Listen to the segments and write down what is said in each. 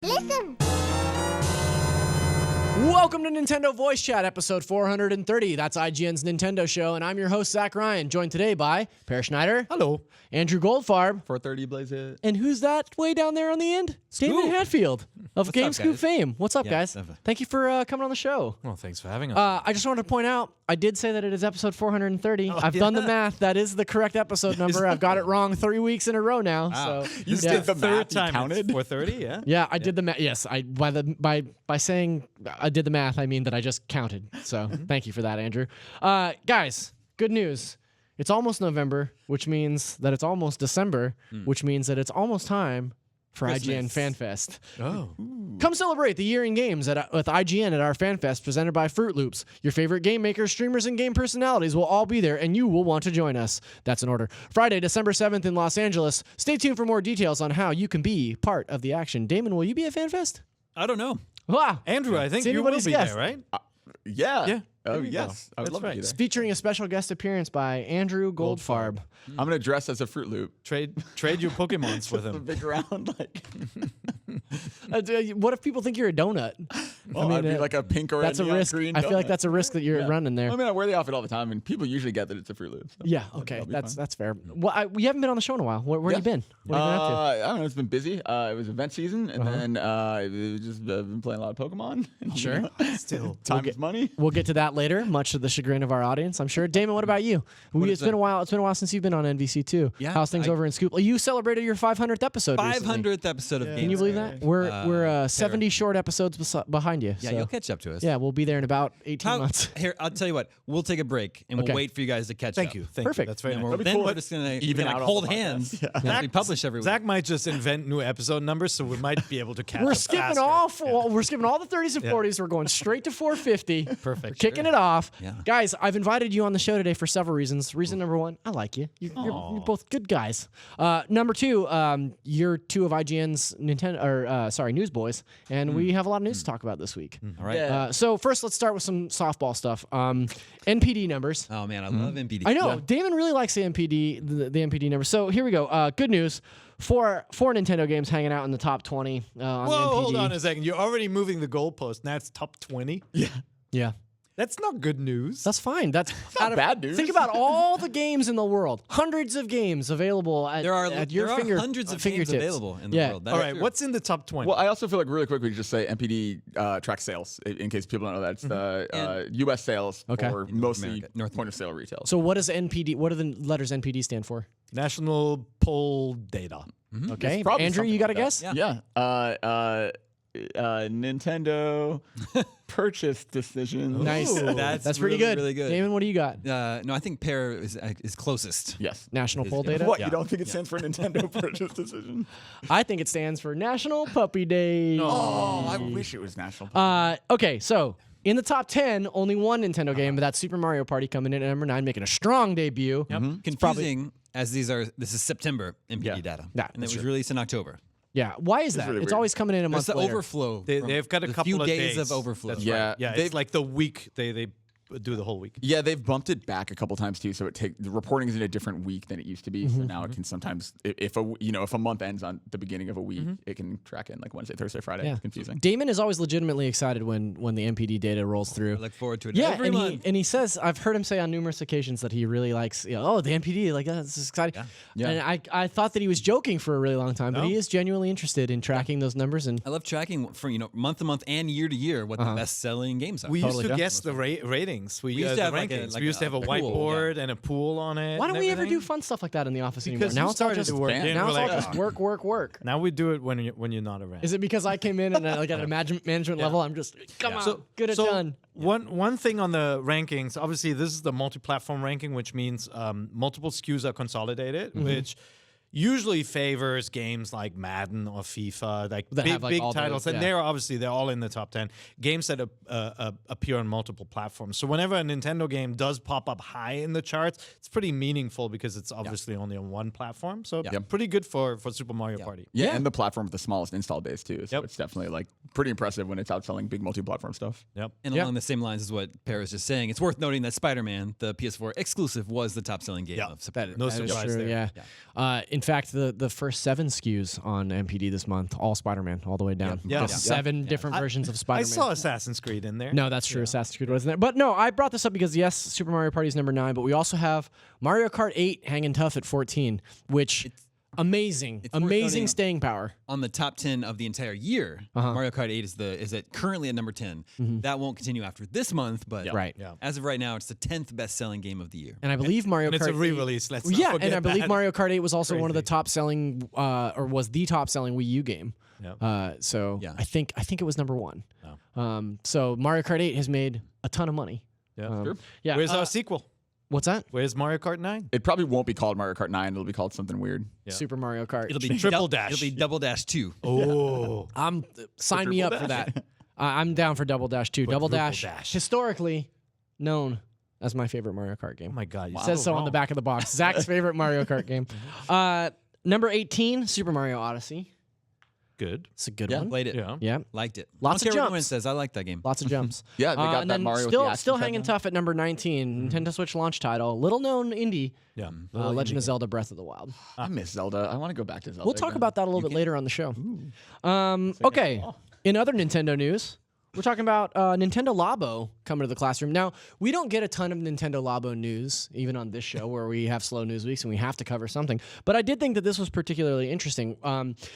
Listen! Welcome to Nintendo Voice Chat, episode 430. That's IGN's Nintendo show, and I'm your host, Zach Ryan, joined today by Per Schneider. Hello. Andrew Goldfarb. 430 Blaze it. And who's that way down there on the end? Damon Hatfield of GameScoop fame. What's up, guys? Thank you for coming on the show. Well, thanks for having us. I just wanted to point out, I did say that it is episode 430. I've done the math. That is the correct episode number. I've got it wrong 3 weeks in a row now. Wow. So You did the math, you counted? 430, yeah? Yeah, I did the math. Yes, by saying I did the math, I mean that I just counted. So thank you for that, Andrew. Guys, good news. It's almost November, which means that it's almost December, which means that it's almost time for IGN FanFest. Oh. Come celebrate the year in games with IGN at our FanFest presented by Fruit Loops. Your favorite game makers, streamers, and game personalities will all be there, and you will want to join us. That's in order. Friday, December 7th in Los Angeles. Stay tuned for more details on how you can be part of the action. Damon, will you be at FanFest? I don't know. Wow. Andrew, I think It's you will anybody's be guess. there, right? Yeah. Yeah. Oh, There you yes. go. I would That's love to right. be there. Featuring a special guest appearance by Andrew Goldfarb. I'm going to dress as a Fruit Loop. Trade your Pokemons with A him. big round, like. What if people think you're a donut? Well, I'd be like a pink or That's a neon risk. green I feel like donut. that's a risk that you're running there. I mean, I wear the outfit all the time, and people usually get that it's a Fruit Loop. So Yeah, okay, that'll be that's fine. fair. Well, we haven't been on the show in a while. Where have you been? What have you been up to? I don't know. It's been busy. It was event season, and then I've just been playing a lot of Pokemon. Sure. Still. Time is money. We'll get to that later, much to the chagrin of our audience, I'm sure. Damon, what about you? It's been a while. It's been a while since you've been on NVC too. Yeah, How's things over in Scoop? You celebrated your 500th episode. recently. 500th episode of Games. Can you believe that? We're 70 short episodes behind you. Yeah, so. you'll catch up to us. Yeah, we'll be there in about 18 months. Here, I'll tell you what. We'll take a break and Okay. we'll wait for you guys to catch up. Thank you. Thank Perfect. you. That's very And nice. we're, That'd be then cool. we're just gonna Even out all hold the podcasts. hands. Yeah. As we publish every week. Zach might just invent new episode numbers, so we might be able to catch We're up skipping faster. we're skipping all the 30s and 40s. We're going straight to 450. Perfect. We're kicking it off. Yeah. Guys, I've invited you on the show today for several reasons. Reason number one, I like you. You're both good guys. Number two, you're two of IGN's newsboys, and we have a lot of news to talk about this week. All right. Yeah. So first, let's start with some softball stuff. NPD numbers. Oh man, I love MPD. I know Damon really likes the NPD numbers. So here we go. Good news. Four Nintendo games hanging out in the top 20 on Whoa, the NPD. hold on a second. You're already moving the goalpost. Now it's top 20. Yeah. That's not good news. That's fine. That's not bad news. Think about all the games in the world. Hundreds of games available at, There are at your there finger, are hundreds of games fingertips. available in the Yeah. world. That All is right, true. what's in the top 20? Well, I also feel like really quick we could just say NPD tracks sales in case people don't know that. It's the U.S. sales Okay. for mostly America, North point of sale retail. So what does NPD? What do the letters NPD stand for? National Poll Data. Okay, It's probably Andrew, you something got a like guess? that. Yeah. Nintendo purchase decision. Nice. Ooh, That's pretty really, good. really good. Damon, what do you got? No, I think Pear is closest. Yes. National poll yeah. data. What? You don't think it stands for Nintendo purchase decision? I think it stands for National Puppy Day. Oh, I wish it was national. Okay, so in the top 10, only one Nintendo game, but that's Super Mario Party coming in at number 9, making a strong debut. Confusing as this is September MPD data, Yeah, and it that's was true. released in October. Yeah, why is that? really It's weird. always coming in a It's month the later. overflow. They've got a the couple few of days of overflow. That's Yeah. right. Yeah, They- it's like the week. They do the whole week. Yeah, they've bumped it back a couple times too, so the reporting is in a different week than it used to be. So now it can sometimes, if a month ends on the beginning of a week, it can track in like Wednesday, Thursday, Friday. Yeah. It's confusing. Damon is always legitimately excited when the NPD data rolls through. I look forward to it Yeah, every month. and he says, I've heard him say on numerous occasions that he really likes, the NPD, like, this is exciting. Yeah. And I thought that he was joking for a really long time, but No. he is genuinely interested in tracking those numbers. And I love tracking from month to month and year to year what the best selling games are. We Totally. used to guess the ratings. We used used to the have like rankings. a we used to have a pool, whiteboard and a pool on it. why don't and we ever do everything. fun stuff like that in the office Because anymore? Now you it's all started just to work in, now we're it's all like, just work. Now we do it when you're not around. Is it because I came in and like at a management level, I'm just come on, get it done. One thing on the rankings, obviously this is the multi-platform ranking, which means multiple SKUs are consolidated, which usually favors games like Madden or FIFA, like That have, like, big all titles, those, and they're all in the top 10. Games that appear on multiple platforms. So whenever a Nintendo game does pop up high in the charts, it's pretty meaningful because it's obviously only on one platform. So pretty good for Super Mario Party. Yeah, and the platform with the smallest install base too. So Yep. it's definitely like pretty impressive when it's outselling big multi-platform stuff. Yep. And along the same lines as what Per was just saying, it's worth noting that Spider-Man, the PS4 exclusive, was the top-selling game of September. No That is surprise true, there. yeah. In fact, the first 7 SKUs on MPD this month, all Spider-Man, all the way down. Yeah. Just 7 different versions of I Spider-Man. saw Assassin's Creed in there. No, that's true. Assassin's Creed wasn't there. But no, I brought this up because, yes, Super Mario Party is number 9, but we also have Mario Kart 8 hanging tough at 14, which amazing worth noting staying power. On the top 10 of the entire year, Mario Kart 8 is currently at number 10. That won't continue after this month, but Right. Yeah. as of right now, it's the 10th best-selling game of the year. And I believe Mario And Kart it's a 8 re-release. Let's not Yeah, forget and I believe that. Mario Kart 8 was also one of the Crazy. top selling, or was the top selling Wii U game. Yeah. So Yeah. I think it was number 1. So Mario Kart 8 has made a ton of money. Yeah. Yeah. Where's our sequel? What's that? Where's Mario Kart 9? It probably won't be called Mario Kart 9. It'll be called something weird. Yeah. Super Mario Kart. It'll be Triple Dash. It'll be Double Dash 2. Oh. Sign me up for that. I'm down for Double Dash 2. Double Dash, Dash. historically known as my favorite Mario Kart game. Oh my God. Says so on the back of the box. Zach's favorite Mario Kart game. Number 18, Super Mario Odyssey. Good. It's a good Yeah. one. Played it. Yeah. Yeah. Liked it. Lots I don't of care what anyone jumps. says. I like that game. Lots of jumps. Yeah, they got and that then Mario with still, the action still set hanging now. tough at number 19, Nintendo Switch launch title, little known indie, Yeah. Legend of Zelda Breath of the Wild. I miss Zelda. I want to go back to Zelda. We'll talk again. about that a little bit later on the show. Okay, in other Nintendo news, we're talking about Nintendo Labo coming to the classroom. Now, we don't get a ton of Nintendo Labo news, even on this show where we have slow news weeks and we have to cover something. But I did think that this was particularly interesting.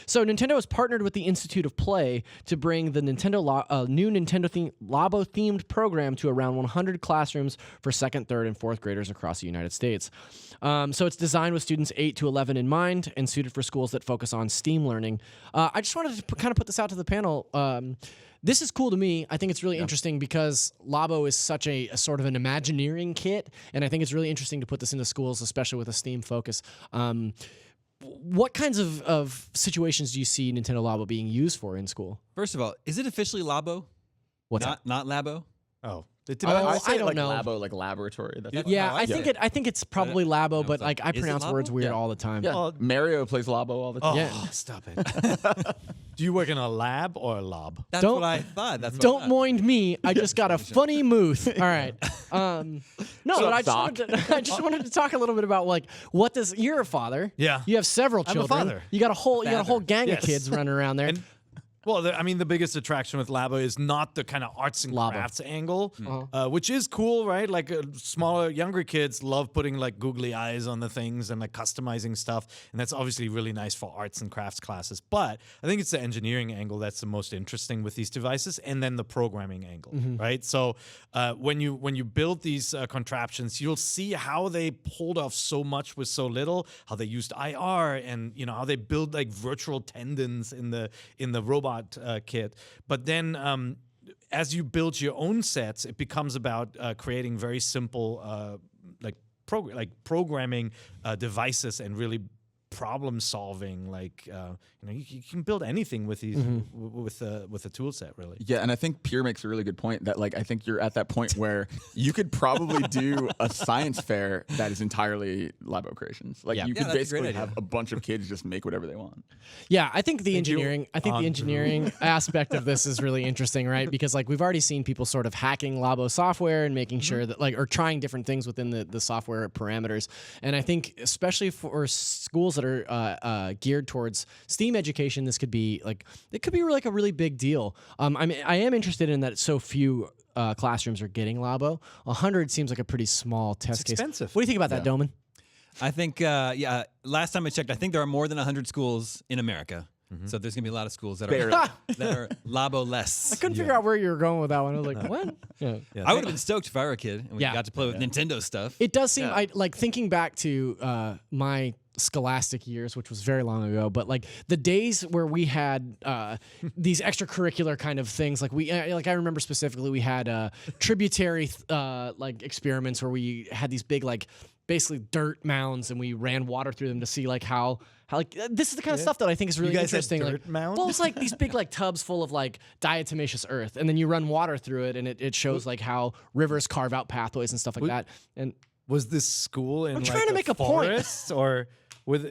So Nintendo has partnered with the Institute of Play to bring the new Nintendo Labo-themed program to around 100 classrooms for 2nd, 3rd, and 4th graders across the United States. So it's designed with students 8 to 11 in mind and suited for schools that focus on STEAM learning. I just wanted to kind of put this out to the panel. This is cool to me. I think it's really interesting because Labo is such a sort of an Imagineering kit, and I think it's really interesting to put this into schools, especially with a STEAM focus. What kinds of situations do you see Nintendo Labo being used for in school? First of all, is it officially Labo? What's that? Not Labo? Oh. I say I don't like know. Labo, like laboratory. That's Yeah, Oh, I think I think it's probably Labo, but like, like I is it pronounce Labo? words weird Yeah. all the time. Yeah. Oh. Mario plays Labo all the Oh, time. Yeah. stop it. Do you work in a lab or a lob? That's Don't- what I thought. That's what I Don't thought. mind me. I just got a funny mooth. All right. No, but I just wanted to talk a little bit about like what does you're a father. Yeah. You have several I'm a children. father. You got a whole gang Yes. of kids running around there. And well, the biggest attraction with Labo is not the kind of arts and Labo. crafts angle, Uh-huh. which is cool, right? Like smaller, younger kids love putting like googly eyes on the things and like customizing stuff, and that's obviously really nice for arts and crafts classes. But I think it's the engineering angle that's the most interesting with these devices, and then the programming angle, right? So when you build these contraptions, you'll see how they pulled off so much with so little, how they used IR, and how they build like virtual tendons in the robot kit. But then as you build your own sets, it becomes about creating very simple programming devices and really problem solving. Like you can build anything with these with a tool set, really. Yeah, and I think Pierre makes a really good point that like I think you're at that point where you could probably do a science fair that is entirely Labo creations. Like you Yeah, could that's a great basically idea. have a bunch of kids just make whatever they want. Yeah, I think the you, engineering aspect of this is really interesting, right? Because like we've already seen people sort of hacking Labo software and making sure that like or trying different things within the software parameters. And I think especially for schools that are geared towards STEAM education, this could be like like a really big deal. I am interested in that so few classrooms are getting Labo. 100 seems like a pretty small test case. expensive. What do you think about that, Doman? I think, last time I checked, I think there are more than 100 schools in America. So there's going to be a lot of schools that Barely. are that are Labo-less. I couldn't figure out where you were going with that one. I was like, what? Yeah. I would have been stoked if I were a kid and we Yeah. got to play with Nintendo stuff. It does seem I like thinking back to my scholastic years, which was very long ago, but like the days where we had these extracurricular kind of things, like I remember specifically we had tributary like experiments where we had these big like basically dirt mounds and we ran water through them to see like how like this is the kind of stuff that I think is really guys had interesting. dirt Like, mounds? well, it's like these big like tubs full of like diatomaceous earth, and then you run water through it, and it shows like how rivers carve out pathways and stuff like that. And Was this school in I'm like trying to a make a point. forest or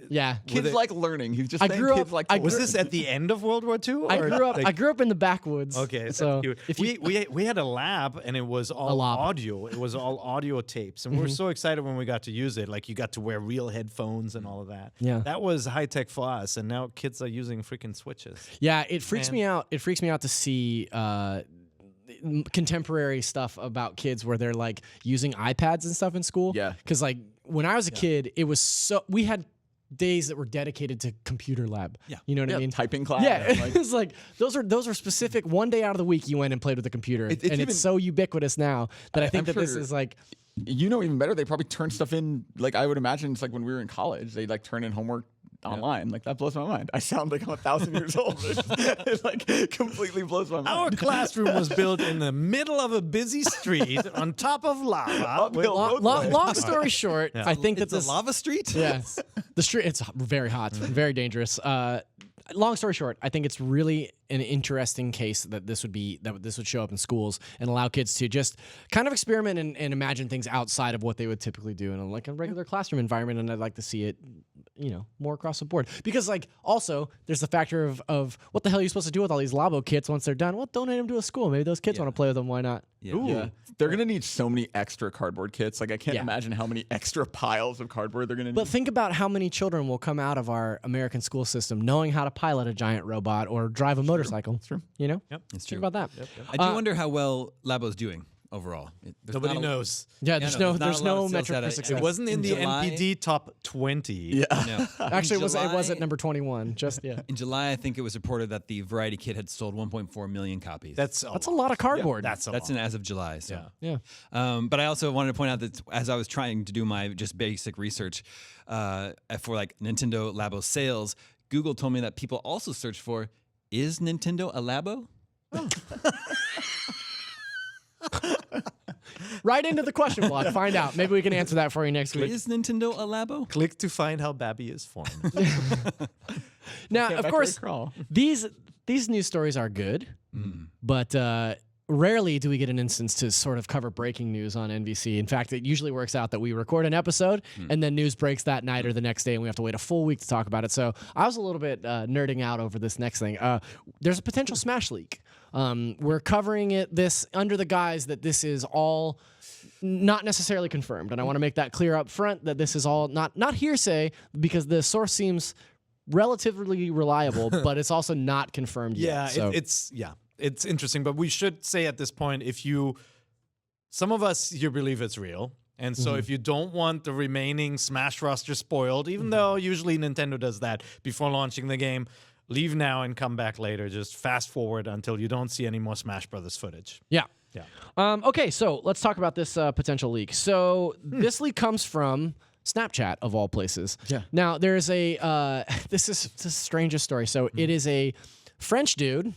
Yeah. Kids like learning. He's just I saying grew kids up- like I to Was learn. this at the end of World War II? I grew up in the backwoods. Okay, so cute. if you, we had a lab and it was all lab. audio. It was all audio tapes, and we were so excited when we got to use it. Like you got to wear real headphones and all of that. Yeah. that was high tech for us, and now kids are using freaking switches. yeah, it freaks me out. It freaks me out to see contemporary stuff about kids where they're like using iPads and stuff in school. Yeah. Because like when I was a kid, it was we had days that were dedicated to computer lab. Yeah. You know what I mean? Typing class. Yeah, Like, it's like those are specific. One day out of the week, you went and played with the computer, It's and even- it's so ubiquitous now that I think I'm that this sure- is like, you know, even better, they probably turn stuff in. Like I would imagine it's like when we were in college, they like turn in homework online. Like that blows my mind. I sound like I'm 1,000 years old. It like completely blows my mind. Our classroom was built in the middle of a busy street on top of lava. Uphill both ways. long story short, I think that It's a this lava street. yes, the street it's very hot, very dangerous. Long story short, I think it's really an interesting case that this would show up in schools and allow kids to just kind of experiment and imagine things outside of what they would typically do in a regular classroom environment. And I'd like to see it, more across the board, because like also there's the factor of what the hell are you supposed to do with all these Labo kits once they're done? Well, donate them to a school. Maybe those kids want to play with them. Why not? Yeah. They're gonna need so many extra cardboard kits. Like I can't Yeah. imagine how many extra piles of cardboard they're gonna need. But think about how many children will come out of our American school system knowing how to pilot a giant robot or drive a motorcycle. That's true. You know? Yep. It's Think true. about that. I do wonder how well Labo's doing overall. There's Nobody not a- knows. Yeah, there's no, no there's not a lot of sales metric data. for success. It wasn't in the July- NPD top 20. yeah. No. Actually, In it was July- at number 21. Just yeah. In July, I think it was reported that the Variety Kit had sold 1.4 million copies. That's That's a lot of cardboard. That's That's as of July. So. Yeah. yeah. But I also wanted to point out that as I was trying to do my just basic research for like Nintendo Labo sales, Google told me that people also search for, is Nintendo a Labo? Right into the question block. Find out. Maybe we can answer that for you next week. Is Nintendo a Labo? Click to find how Babby is formed. Now, Back of to course, the crawl. these news stories are good, but rarely do we get an instance to sort of cover breaking news on NVC. In fact, it usually works out that we record an episode and then news breaks that night or the next day, and we have to wait a full week to talk about it. So I was a little bit nerding out over this next thing. There's a potential Smash leak. We're covering this under the guise that this is all not necessarily confirmed, and I want to make that clear up front that this is all not hearsay, because the source seems relatively reliable, but it's also not confirmed Yeah, yet. So. it's interesting, but we should say at this point, some of us here believe it's real, and so if you don't want the remaining Smash roster spoiled, even though usually Nintendo does that before launching the game, leave now and come back later. Just fast forward until you don't see any more Smash Brothers footage. Yeah. Yeah. Okay, so let's talk about this potential leak. So this leak comes from Snapchat, of all places. Yeah. Now, there's a this is the strangest story. So it is a French dude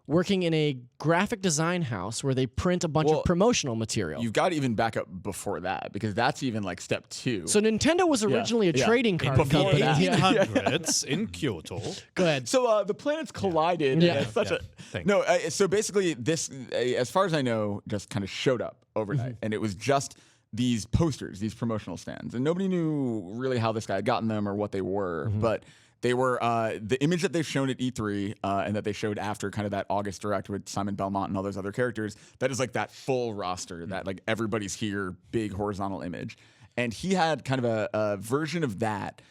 working in a graphic design house where they print a bunch of promotional material. You've got to even back up before that, because that's even like step 2. So Nintendo was originally a trading card Before company. 1800s in Kyoto. Go ahead. So the planets collided. Yeah. It's such Yeah. a Thanks. no. So basically, this, as far as I know, just kind of showed up overnight, and it was just these posters, these promotional stands, and nobody knew really how this guy had gotten them or what they were, but. They were the image that they've shown at E3 and that they showed after kind of that August Direct with Simon Belmont and all those other characters. That is like that full roster, that like everybody's here, big horizontal image. And he had kind of a version of that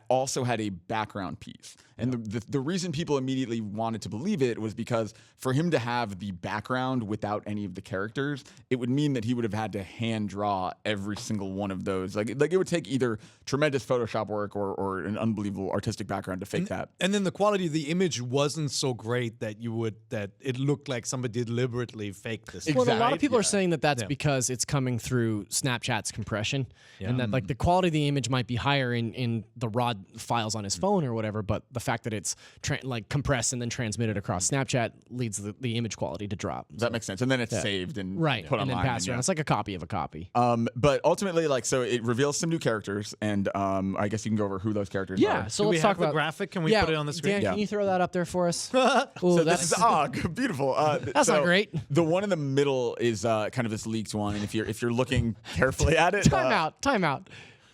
also had a background piece. And the reason people immediately wanted to believe it was because for him to have the background without any of the characters, it would mean that he would have had to hand draw every single one of those. Like it would take either tremendous Photoshop work or an unbelievable artistic background to fake that. And then the quality of the image wasn't so great that it looked like somebody deliberately faked this. Well, a lot of people are Yeah. saying that that's because it's coming through Snapchat's compression, and that like the quality of the image might be higher in the raw files on his phone or whatever, but the fact that it's like compressed and then transmitted across Snapchat leads the image quality to drop. That makes sense. And then it's saved and put and then online. passed around. It's like a copy of a copy. But ultimately, like, so it reveals some new characters, and I guess you can go over who those characters Yeah, are. so Do we let's have talk the about graphic? Can we put it on the screen? Dan, Yeah. can you throw that up there for us? Ooh, So that's this is beautiful. That's not great. The one in the middle is kind of this leaked one, and if you're looking carefully at it, time out.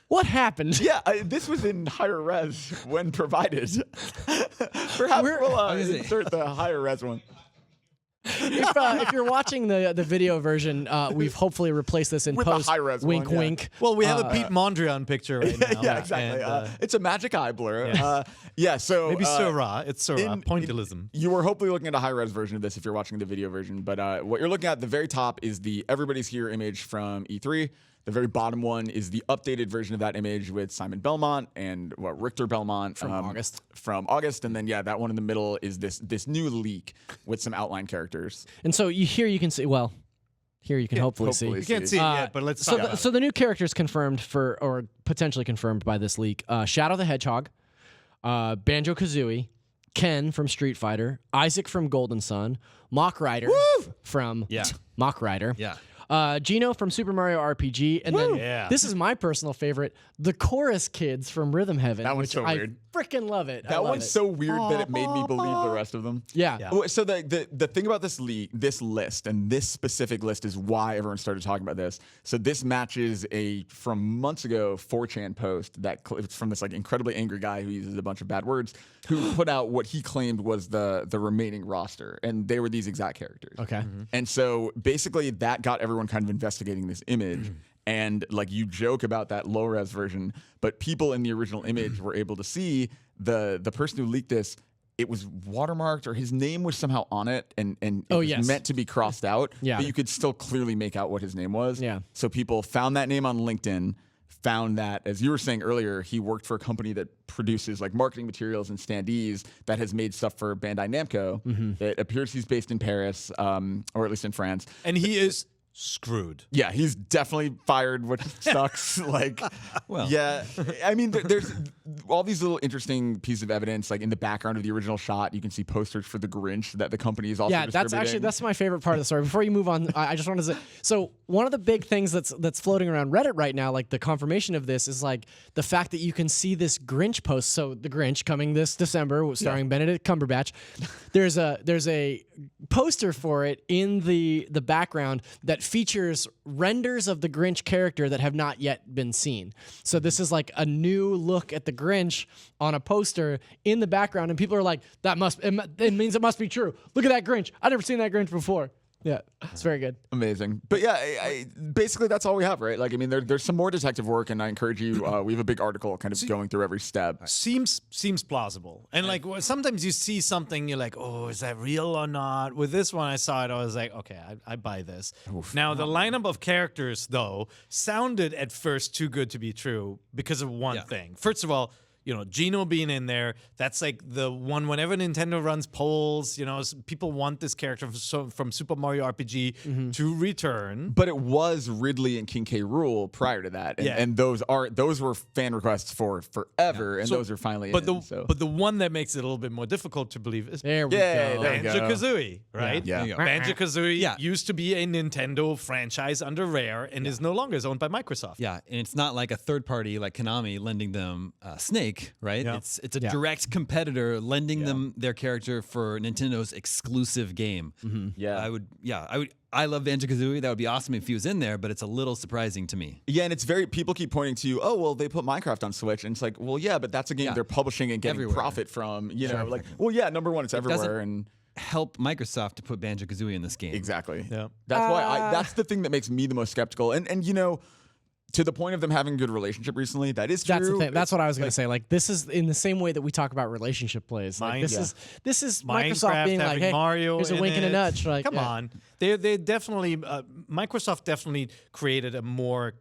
What happened? Yeah, this was in higher res when provided. Perhaps we'll insert the higher res one. If you're watching the video version, we've hopefully replaced this in With a post. high-res wink, one, yeah. wink. Well, we have a Pete Mondrian picture right now. Yeah, exactly. And, It's a magic eye blur. So maybe Syrah. It's Syrah. in- Pointillism. You were hopefully looking at a high-res version of this if you're watching the video version, but what you're looking at the very top is the Everybody's Here image from E3. The very bottom one is the updated version of that image with Simon Belmont and Richter Belmont From August. From August, and then that one in the middle is this new leak with some outline characters. And so you can see. Well, here you can hopefully see. hopefully You can't see it yet, but let's talk about it. So the new characters confirmed or potentially confirmed by this leak: Shadow the Hedgehog, Banjo-Kazooie, Ken from Street Fighter, Isaac from Golden Sun, Mach Rider from Mach Rider. Yeah. Gino from Super Mario RPG, and then Yeah. this is my personal favorite, the Chorus Kids from Rhythm Heaven. That one's which so I weird. freaking love it. I That love one's it. so weird that it made me believe the rest of them. Yeah. So the thing about this list and this specific list is why everyone started talking about this. So this matches a from months ago 4chan post that it's from this incredibly angry guy who uses a bunch of bad words, who put out what he claimed was the remaining roster, and they were these exact characters. Okay. And so basically that got everyone kind of investigating this image. And you joke about that low res version, but people in the original image were able to see the person who leaked this. It was watermarked, or his name was somehow on it, and it was meant to be crossed out. Yeah. But you could still clearly make out what his name was. Yeah. So people found that name on LinkedIn. Found that, as you were saying earlier, he worked for a company that produces marketing materials and standees that has made stuff for Bandai Namco. It appears he's based in Paris, or at least in France. And he is screwed. Yeah, he's definitely fired, which sucks. Well. Yeah, I mean, there's all these little interesting pieces of evidence. In the background of the original shot, you can see posters for the Grinch that the company is also distributing. That's my favorite part of the story. Before you move on, I just wanted to say, so one of the big things that's floating around Reddit right now, the confirmation of this, is the fact that you can see this Grinch post. So the Grinch coming this December, starring Benedict Cumberbatch. There's a poster for it in the background that features renders of the Grinch character that have not yet been seen. So this is a new look at the Grinch on a poster in the background, and people are like, it means it must be true. Look at that Grinch. I've never seen that Grinch before. Yeah, it's very good. Amazing. But yeah, basically that's all we have, right? There's some more detective work, and I encourage you. We have a big article kind of going through every step. Seems plausible. And sometimes you see something, you're like, oh, is that real or not? With this one, I saw it, I was like, okay, I buy this. Now, the lineup of characters, though, sounded at first too good to be true because of one thing. First of all, Gino being in there, that's the one whenever Nintendo runs polls, people want this character from Super Mario RPG to return. But it was Ridley and King K. Rool prior to that. And those were fan requests for forever, and those are finally but in. But the one that makes it a little bit more difficult to believe is There we go. there we go. Banjo-Kazooie, right? Yeah. There you go. Banjo-Kazooie used to be a Nintendo franchise under Rare and is no longer owned by Microsoft. Yeah, and it's not like a third party like Konami lending them Snake, right? Yeah. It's a direct competitor lending them their character for Nintendo's exclusive game. I love Banjo-Kazooie. That would be awesome if he was in there, but it's a little surprising to me. Yeah, and it's people keep pointing to, oh, well, they put Minecraft on Switch. And it's well, yeah, but that's a game they're publishing and getting Everywhere. profit from. Number one, it's everywhere. And Help Microsoft to put Banjo-Kazooie in this game. exactly. Yeah. That's why that's the thing that makes me the most skeptical. And to the point of them having a good relationship recently, that is true. That's the thing. That's what I was going to say. This is in the same way that we talk about relationship plays. This is Microsoft being having hey, Mario here's a in wink and a it. nudge. Come on, they definitely Microsoft definitely created a more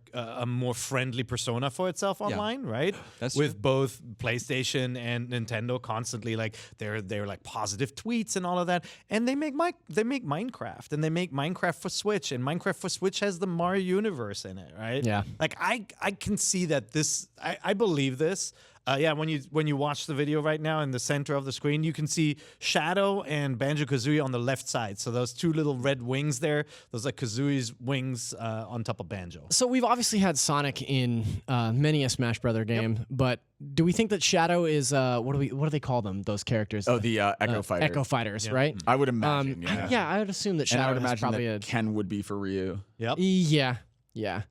friendly persona for itself online, right? That's with both PlayStation and Nintendo constantly they're positive tweets and all of that, and they make Minecraft, and they make Minecraft for Switch, and Minecraft for Switch has the Mario universe in it, right? Yeah. I can see that this. I believe this. When you watch the video right now in the center of the screen, you can see Shadow and Banjo-Kazooie on the left side. So those two little red wings there, those are Kazooie's wings on top of Banjo. So we've obviously had Sonic in many a Smash Brother game, but do we think that Shadow is what do they call them? Those characters? Oh, the Echo Fighter. Echo Fighters, right? I would imagine. I would assume that And I Shadow would is imagine probably that Ken would be for Ryu. Yep. Yeah.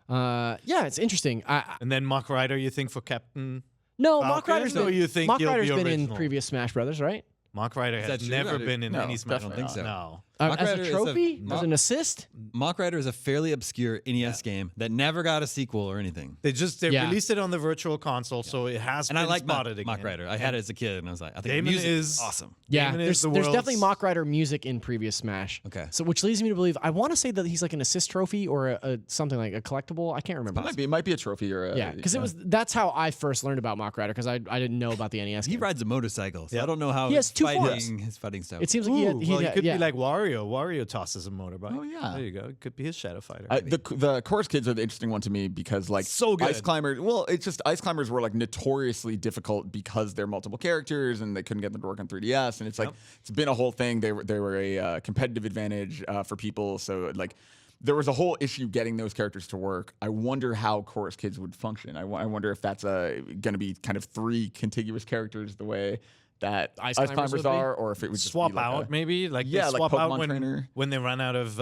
Yeah, it's interesting. And then Mach Rider, you think for Captain? No, Falcon, Mach Rider's or been, you think Mach he'll be Rider's been in original? previous Smash Brothers, right? Mach Rider that has true? never No, been in no, any Smash. definitely not. No. Mach As Rider a is trophy? As an assist? Mach Rider is a fairly obscure NES game that never got a sequel or anything. They Yeah. released it on the Virtual Console, so it has And been I like spotted Mach again. Rider. I had it as a kid, and I was like, I think the Damon music is awesome. Yeah, Damon is there's the definitely world's- Mach Rider music in previous Smash. Okay. So which leads me to believe I want to say that he's like an assist trophy or a something like a collectible. I can't remember. It might be a trophy or a, Yeah, because that's how I first learned about Mach Rider because I didn't know about the NES. He game. rides a motorcycle, so I don't know how He has two his fighting stuff. It seems like Ooh, he well, he could yeah. be like Wario. Wario tosses a motorbike. Oh, yeah. There you go. It could be his Shadow Fighter. the Chorus Kids are the interesting one to me because like So good. Ice Climbers. Well, it's just Ice Climbers were like notoriously difficult because they're multiple characters and they couldn't get them to work on 3DS. And it's like it's been a whole thing. They were a competitive advantage for people. So like there was a whole issue getting those characters to work. I wonder how Chorus Kids would function. I wonder if that's going to be kind of 3 contiguous characters the way that Ice Ice Climbers Climbers would be? are, or if it would just swap be like out maybe like Yeah, they like swap out Pokemon when, Trainer. when they run out of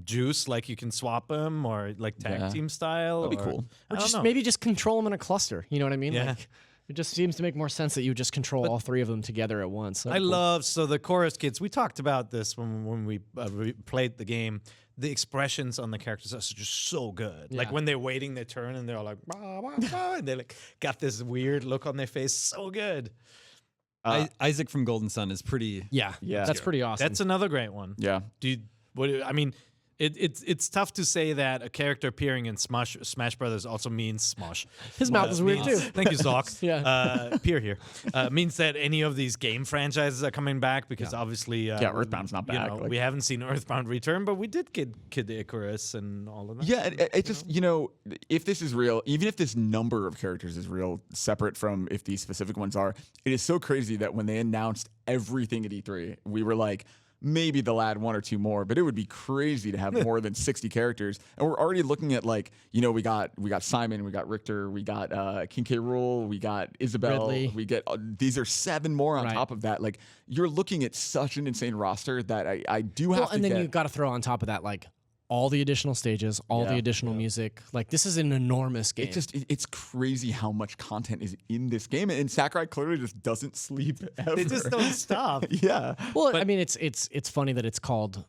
juice, like you can swap them or like tag team style. That'd be cool. I Or don't just know. maybe just control them in a cluster. You know what I mean? Yeah. Like, it just seems to make more sense that you just control all 3 of them together at once. I love the Chorus Kids. We talked about this when we played the game. The expressions on the characters are just so good. Like Yeah. when they're waiting their turn and they're all like, bah, bah, bah, and they like got this weird look on their face. So good. Isaac from Golden Sun is pretty. Yeah, Yeah. that's pretty awesome. That's another great one. Yeah. I mean, it's tough to say that a character appearing in Smash Brothers also means Smosh. His mouth is weird too. Thank you, Zoc. Yeah. Peer here. Means that any of these game franchises are coming back because obviously, Earthbound's not back, like- we haven't seen Earthbound return, but we did get Kid Icarus and all of that. Yeah, it just, if this is real, even if this number of characters is real, separate from if these specific ones are, it is so crazy that when they announced everything at E3, we were like, maybe they'll add 1 or 2 more, but it would be crazy to have more than 60 characters. And we're already looking at like, we got Simon, we got Richter, we got King K. Rool, we got Isabel, Ridley. we get these are 7 more on Right. top of that. Like you're looking at such an insane roster that I do have Well, to and then get. you got to throw on top of that like all the additional stages, all the Yeah. additional music. Like this is an enormous game. It's crazy how much content is in this game, and Sakurai clearly just doesn't sleep ever. They just don't stop. Yeah, well, I mean, it's funny that it's called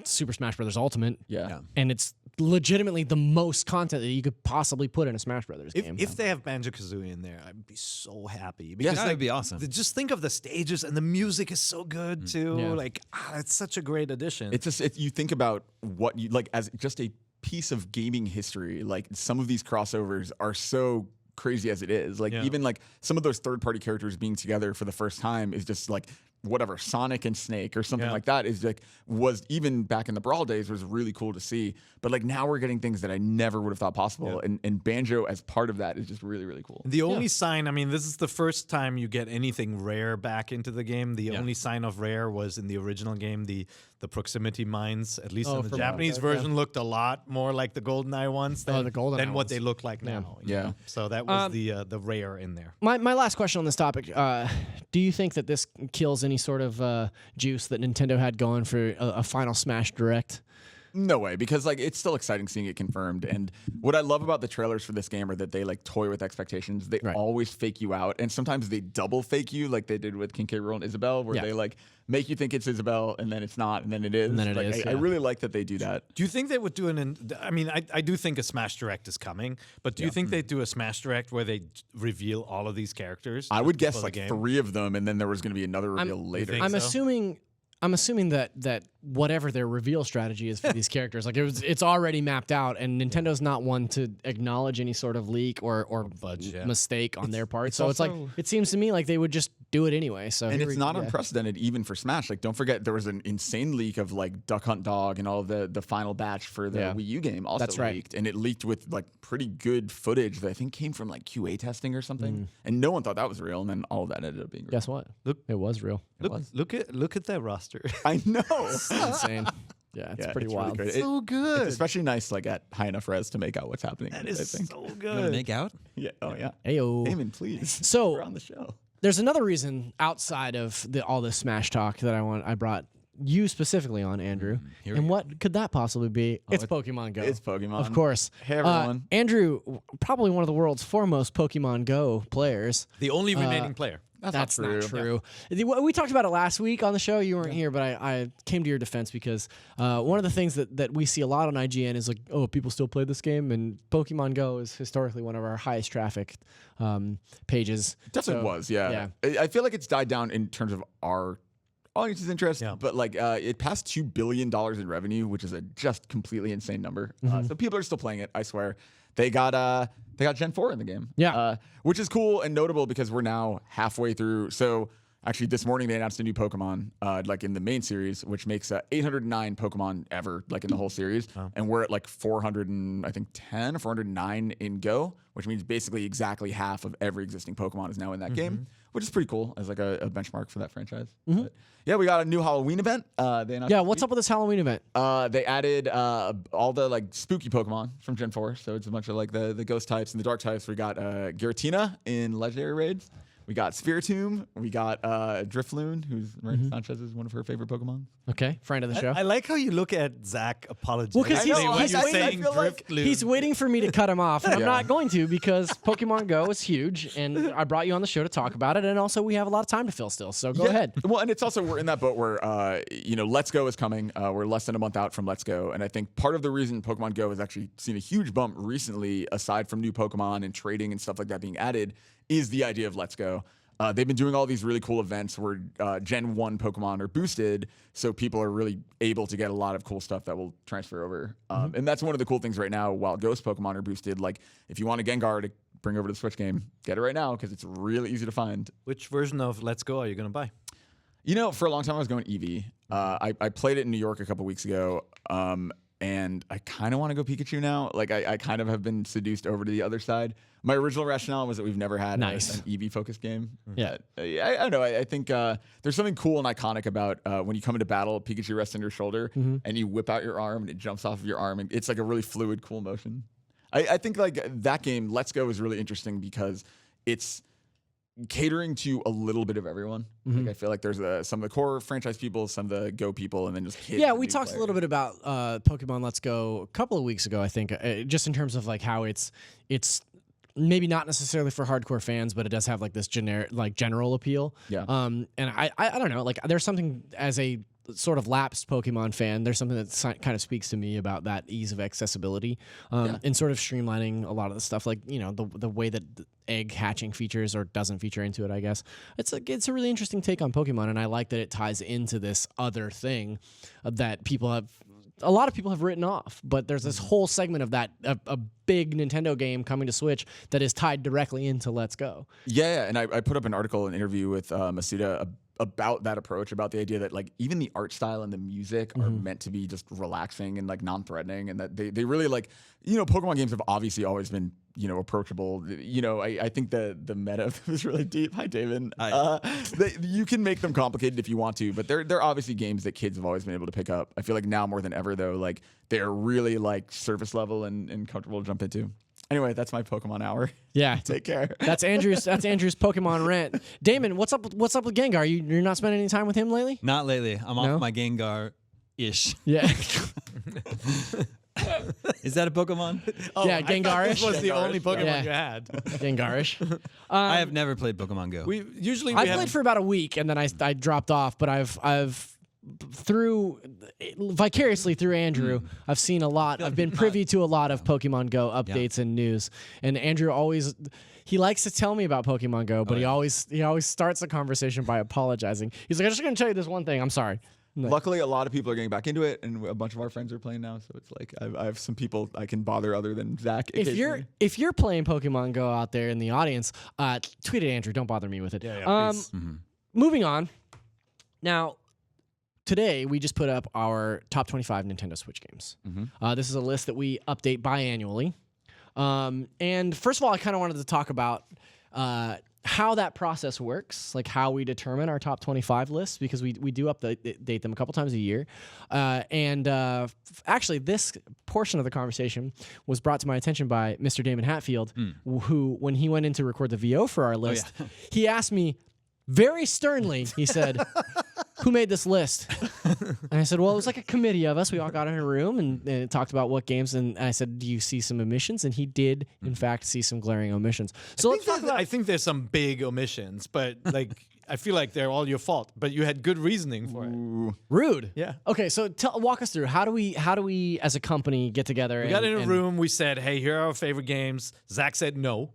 Super Smash Brothers Ultimate. yeah. And it's legitimately the most content that you could possibly put in a Smash Brothers game. If they have Banjo-Kazooie in there, I'd be so happy. Yeah, Because that would be awesome. just think of the stages and the music is so good too. Yeah. Like, it's such a great addition. It's just you think about what you like as just a piece of gaming history. Like some of these crossovers are so crazy as it is. Like Yeah. even like some of those third-party characters being together for the first time is just like whatever Sonic and Snake or something Yeah. like that is like was even back in the Brawl days was really cool to see. But like now we're getting things that I never would have thought possible, and Banjo as part of that is just really really cool. The only sign, I mean, this is the first time you get anything rare back into the game. The only sign of rare was in the original game, the proximity mines, at least in the from Japanese Brawl, yeah. version, looked a lot more like the GoldenEye ones than, the GoldenEye than what ones. they look like now. you Yeah. know? So that was the rare in there. my last question on this topic: do you think that this kills any sort of juice that Nintendo had going for a final Smash Direct? No way, because like it's still exciting seeing it confirmed. And what I love about the trailers for this game are that they like toy with expectations. They Right. always fake you out, and sometimes they double fake you, like they did with King K. Rool and Isabel, where Yeah. they like make you think it's Isabel and then it's not, and then it is. And then it Like, is, I yeah. really like that they do that. Do you think they would do I mean, I do think a Smash Direct is coming, but do you think they'd do a Smash Direct where they reveal all of these characters? I would guess before the like game? 3 of them, and then there was going to be another reveal later. think I'm so? assuming that whatever their reveal strategy is for these characters, like it's already mapped out, and Nintendo's not one to acknowledge any sort of leak or mistake on their part. So it's like also- it seems to me like they would just do it anyway. So And here it's we- not yeah. unprecedented even for Smash. Like, don't forget there was an insane leak of like Duck Hunt Dog and all of the final batch for the Yeah. Wii U game also That's right. leaked, and it leaked with like pretty good footage that I think came from like QA testing or something, Mm. and no one thought that was real, and then all of that ended up being real. Guess what? Look- it was real. Look at that roster. I know. Insane. Yeah, it's Yeah, pretty really wild. great. So good. It's especially nice, like at high enough res to make out what's happening. That I is think. so You want to good. make out? Yeah. Oh yeah. Ayo. Damon, please. So- we're on the show. There's another reason outside of all this Smash talk that I brought you specifically on, Andrew. Here And we what could that possibly be? It's Pokemon Go. It's Pokemon. Of course. Hey, everyone. Andrew, probably one of the world's foremost Pokemon Go players. The only remaining player. That's not true. We talked about it last week on the show. You weren't here, but I came to your defense because one of the things that we see a lot on IGN is like, oh, people still play this game, and Pokemon Go is historically one of our highest trafficked pages. Definitely So, was, yeah. I feel like it's died down in terms of our audience's interest, but like it passed $2 billion in revenue, which is a just completely insane number. So people are still playing it, I swear. They got Gen 4 in the game. Yeah. Which is cool and notable because we're now halfway through. So actually this morning they announced a new Pokemon like in the main series, which makes 809 Pokemon ever like in the whole series. And we're at like 410 or 409 in Go, which means basically exactly half of every existing Pokemon is now in that game, which is pretty cool as like a benchmark for that franchise. But yeah, we got a new Halloween event. They announced Yeah, what's up with this Halloween event? they added all the like spooky Pokemon from Gen 4. So it's a bunch of like the ghost types and the dark types. We got Giratina in Legendary Raids. We got Spiritomb. We got Drifloon, who's Miranda Sanchez is one of her favorite Pokemon. Okay, friend of the show. I like how you look at Zach apologizing. Well, 'cause he's- when he's you're waiting- saying I feel like Drifloon. He's waiting for me to cut him off, and I'm Yeah. not going to because Pokemon Go is huge, and I brought you on the show to talk about it, and also we have a lot of time to fill still, so go ahead. Well, and it's also we're in that boat where Let's Go is coming. We're less than a month out from Let's Go, and I think part of the reason Pokemon Go has actually seen a huge bump recently, aside from new Pokemon and trading and stuff like that being added, is the idea of Let's Go. They've been doing all these really cool events where Gen 1 Pokemon are boosted, so people are really able to get a lot of cool stuff that will transfer over. And that's one of the cool things right now, while Ghost Pokemon are boosted. Like, if you want a Gengar to bring over to the Switch game, get it right now because it's really easy to find. Which version of Let's Go are you going to buy? For a long time I was going Eevee. I played it in New York a couple weeks ago, and I kind of want to go Pikachu now. Like, I kind of have been seduced over to the other side. My original rationale was that we've never had an Eevee-focused game. Yeah. But, I don't know. I think there's something cool and iconic about when you come into battle, Pikachu rests on your shoulder, and you whip out your arm, and it jumps off of your arm, and it's like a really fluid, cool motion. I think like that game, Let's Go, is really interesting because it's catering to a little bit of everyone. Like, I feel like there's some of the core franchise people, some of the Go people, and then just kids. Yeah, and we new talked a little bit about Pokemon Let's Go a couple of weeks ago, I think, just in terms of like how it's maybe not necessarily for hardcore fans, but it does have like this general appeal. Yeah. And I don't know, like there's something as a sort of lapsed Pokemon fan, there's something that kind of speaks to me about that ease of accessibility and sort of streamlining a lot of the stuff, like the way that the egg hatching features or doesn't feature into it. I guess it's a really interesting take on Pokemon, and I like that it ties into this other thing that a lot of people have written off, but there's this whole segment of that a big Nintendo game coming to Switch that is tied directly into Let's Go. Yeah, and I put up an article, an interview with Masuda about that approach, about the idea that like even the art style and the music are meant to be just relaxing and like non-threatening, and that they really like Pokemon games have obviously always been approachable. I think the meta is really deep. Hi, David. You can make them complicated if you want to, but they're obviously games that kids have always been able to pick up. I feel like now more than ever though, like they're really like surface level and comfortable to jump into. Anyway, that's my Pokemon hour. Yeah. Take care. That's Andrew's Pokemon rant. Damon, what's up with Gengar? You're not spending any time with him lately? Not lately. I'm No? off my Gengar-ish. Yeah. Is that a Pokemon? Yeah, Gengarish. This was the only Pokemon Yeah. you had. Gengarish. I have never played Pokemon Go. I played for about a week and then I dropped off, but I've vicariously through Andrew, I've seen a lot. I've been privy to a lot of Pokemon Go updates and news. And Andrew he likes to tell me about Pokemon Go, but he always starts the conversation by apologizing. He's like, I'm just going to tell you this one thing. I'm sorry. Luckily, a lot of people are getting back into it, and a bunch of our friends are playing now. So it's like I have some people I can bother other than Zach. If you're playing Pokemon Go out there in the audience, tweet at Andrew. Don't bother me with it. Please. Moving on. Now, today we just put up our top 25 Nintendo Switch games. This is a list that we update biannually. And first of all, I kind of wanted to talk about how that process works, like how we determine our top 25 lists, because we do update them a couple times a year. Actually, this portion of the conversation was brought to my attention by Mr. Damon Hatfield, who, when he went in to record the VO for our list, he asked me very sternly, he said, who made this list? And I said, well, it was like a committee of us. We all got in a room and talked about what games. And I said, do you see some omissions? And he did, in fact, see some glaring omissions. So let's talk about. I think there's some big omissions, but like I feel like they're all your fault. But you had good reasoning for it. Rude. Yeah. Okay, so walk us through. How do we as a company get together? We got in a room. We said, "Hey, here are our favorite games." Zach said, "No,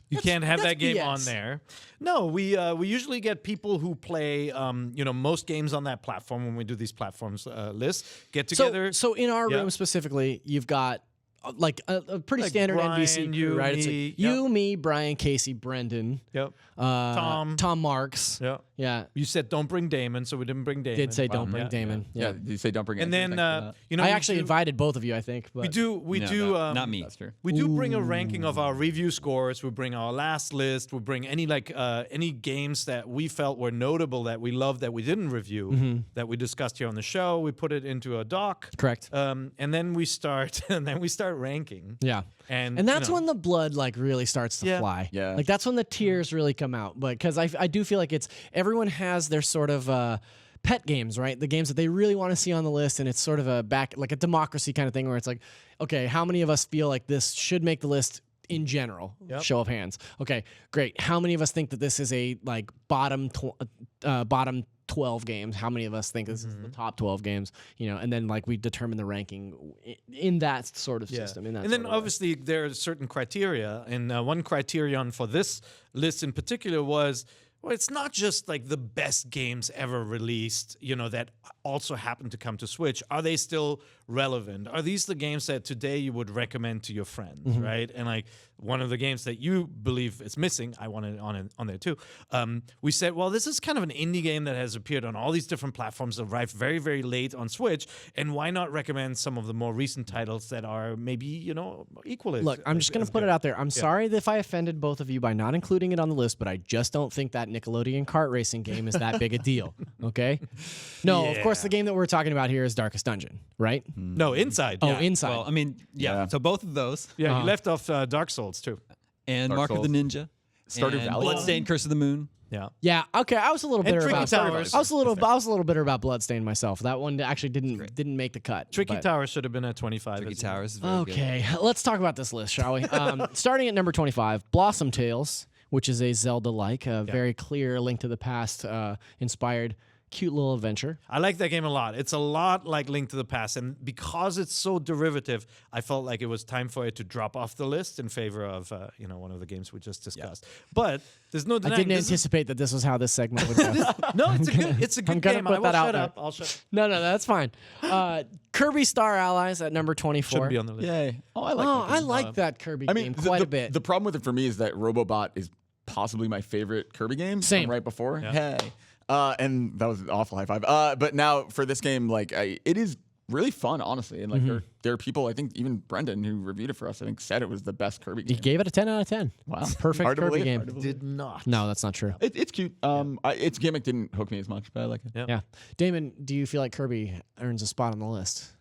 you can't have that game BS. on there." No, we usually get people who play, most games on that platform when we do these platforms lists. Get together. So in our Yeah. room specifically, you've got like a pretty Like standard Brian, NVC crew, you, right? It's me, like you, me, Brian, Casey, Brendan, Yep. Tom Marks. Yeah. Yeah. You said don't bring Damon, so we didn't bring Damon. Did say don't bring Yeah, Damon. Yeah, did you say don't bring And Andrew? then Thanks for that. I we actually do- invited both of you, I think. But we No, do not me. That's true. We do bring a ranking of our review scores. We bring our last list. We bring any games that we felt were notable that we loved that we didn't review that we discussed here on the show. We put it into a doc. Correct. And then we start ranking. Yeah. And that's when the blood like really starts to Yeah. fly. Yeah. Like that's when the tears really come out. But because I do feel like everyone has their sort of pet games, right? The games that they really want to see on the list, and it's sort of like a democracy kind of thing where it's like, okay, how many of us feel like this should make the list in general? Yep. Show of hands. Okay, great. How many of us think that this is a like bottom 12 games? How many of us think this is the top 12 games? And then like we determine the ranking in that sort of system. In that and then sort of way. obviously there are certain criteria, and one criterion for this list in particular was, well, it's not just like the best games ever released, that also happen to come to Switch. Are they still relevant? Are these the games that today you would recommend to your friends, right? And like one of the games that you believe is missing, I want it on there too. We said, well, this is kind of an indie game that has appeared on all these different platforms, arrived very, very late on Switch, and why not recommend some of the more recent titles that are maybe, equally. Look, I'm just going to put it out there. I'm sorry if I offended both of you by not including it on the list, but I just don't think that Nickelodeon kart racing game is that big a deal. Okay? No, of course, the game that we're talking about here is Darkest Dungeon, right? No, Inside. Oh, yeah. Inside. Well, I mean, yeah. So both of those. Yeah, you left off Dark Souls too. And Dark Mark of the Ninja. Stardew and Valley. Bloodstained Curse of the Moon. Yeah. Yeah. Okay. I was a little bitter Tricky about Towers. I was a little bitter about Bloodstained myself. That one actually didn't make the cut. Tricky but- Tower should have been at 25. Tricky as well. Towers is very good. Okay, let's talk about this list, shall we? Starting at number 25, Blossom Tales, which is a Zelda-like, very clear Link to the Past inspired, cute little adventure. I like that game a lot. It's a lot like Link to the Past, and because it's so derivative, I felt like it was time for it to drop off the list in favor of one of the games we just discussed. But there's no I denying. didn't this is- anticipate that this was how this segment would go. No, it's a good I'm gonna game. put I will that out shut there. up. I'll shut. No, that's fine. Kirby Star Allies at number 24. Shouldn't be on the list. Yay. Oh, I like Oh, that I game. like that Kirby I game mean, quite a bit. The problem with it for me is that Robobot is possibly my favorite Kirby game. Same. From right before. Yeah. Hey. And that was an awful high five. But now for this game, like it is really fun, honestly. And like there are people, I think even Brendan who reviewed it for us, I think said it was the best Kirby He game. gave it a 10 out of 10. Wow. Perfect Hard to Kirby believe, game. hard to believe. Did not. No, that's not true. It's cute. Its gimmick didn't hook me as much, but I like it. Yeah. Damon, do you feel like Kirby earns a spot on the list?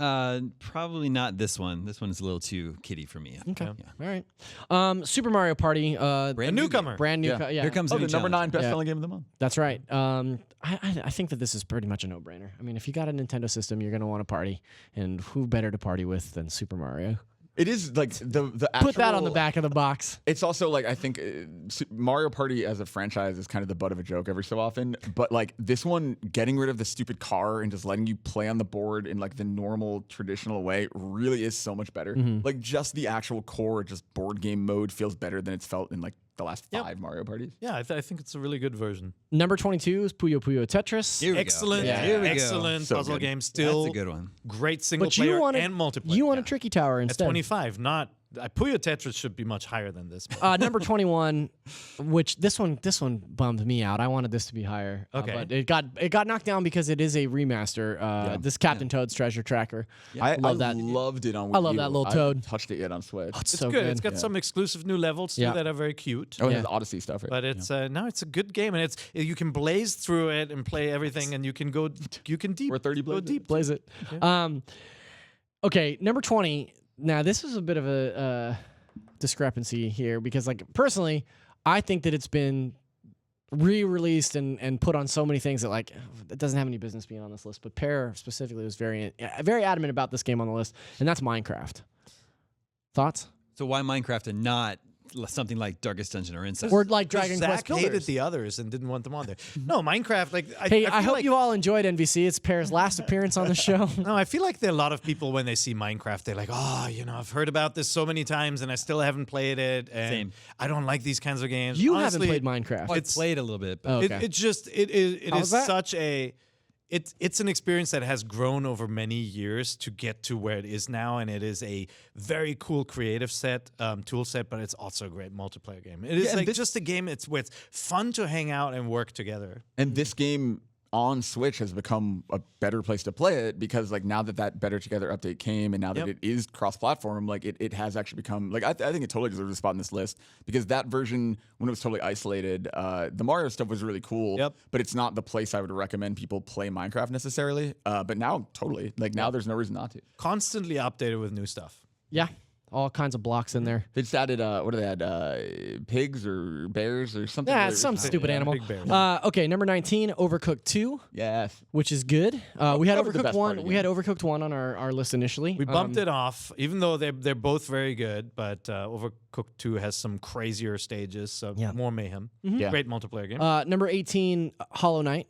Probably not this one. This one is a little too kiddie for me. Okay. Yeah. All right. Super Mario Party. Brand A newcomer. Brand new. Yeah. Yeah. Here comes Oh, a the new number 9 challenge. best-selling game of the month. That's right. I think that this is pretty much a no-brainer. I mean, if you got a Nintendo system, you're going to want to party, and who better to party with than Super Mario? It is like the actual, Put that on the back of the box. It's also like I think Mario Party as a franchise is kind of the butt of a joke every so often, but like this one, getting rid of the stupid car and just letting you play on the board in like the normal traditional way really is so much better. Like just the actual core, just board game mode feels better than it's felt in like the last 5 Mario Parties. Yeah, I think it's a really good version. Number 22 is Puyo Puyo Tetris. Here we Excellent, go. Yeah. Here we go. excellent So puzzle good. game. Still That's a good one. great single But player you want and multiplayer. You want Yeah. a tricky tower At instead. 25, not Puyo Tetris should be much higher than this. Number 21, which this one bummed me out. I wanted this to be higher. Okay. But it got knocked down because it is a remaster. This Captain Toad's Treasure Tracker. I love that. loved it on Wii I love U. that little I toad. haven't touched it yet on Switch. It's It's so good. good. It's got some exclusive new levels too Yeah. that are very cute. Oh, it Yeah. has Odyssey stuff, right? But it's it's a good game, and you can blaze through it and play everything, and you can deep. We're 30 go blazes. deep. Blaze it. Okay, number 20. Now, this is a bit of a discrepancy here because, like, personally, I think that it's been re-released and put on so many things that like it doesn't have any business being on this list. But Pear specifically was very adamant about this game on the list, and that's Minecraft. Thoughts? So why Minecraft and not something like Darkest Dungeon or Incest? Or like Dragon Zach Quest Builders? hated the others and didn't want them on there. No, Minecraft. Like, Hey, I feel hope like, you all enjoyed NVC. It's Pear's last appearance on the show. No, I feel like there are a lot of people when they see Minecraft, they're like, oh, I've heard about this so many times and I still haven't played it. And Same. I don't like these kinds of games. You Honestly, haven't played Minecraft. I played a little bit. But Oh, okay. It How is was that? such a. It's an experience that has grown over many years to get to where it is now, and it is a very cool creative tool set, but it's also a great multiplayer game. It is and like this- just a game. It's where it's fun to hang out and work together. And this game on Switch has become a better place to play it because like now that Better Together update came and now that it is cross-platform, like it has actually become like I think it totally deserves a spot in this list because that version when it was totally isolated, the Mario stuff was really cool. Yep. But it's not the place I would recommend people play Minecraft necessarily. But now totally like now there's no reason not to. Constantly updated with new stuff. Yeah, all kinds of blocks in there. They just added what do they add? Pigs or bears or something. Yeah, Or- it's some stupid yeah, animal. big bear. Okay, number 19, Overcooked 2, Yes. which is good. We had covered the Overcooked best part 1. of the We had Overcooked 1 on our list initially. We bumped it off, even though they're both very good. But Overcooked 2 has some crazier stages, so Yeah. more mayhem. Yeah. Great multiplayer game. Number 18, Hollow Knight.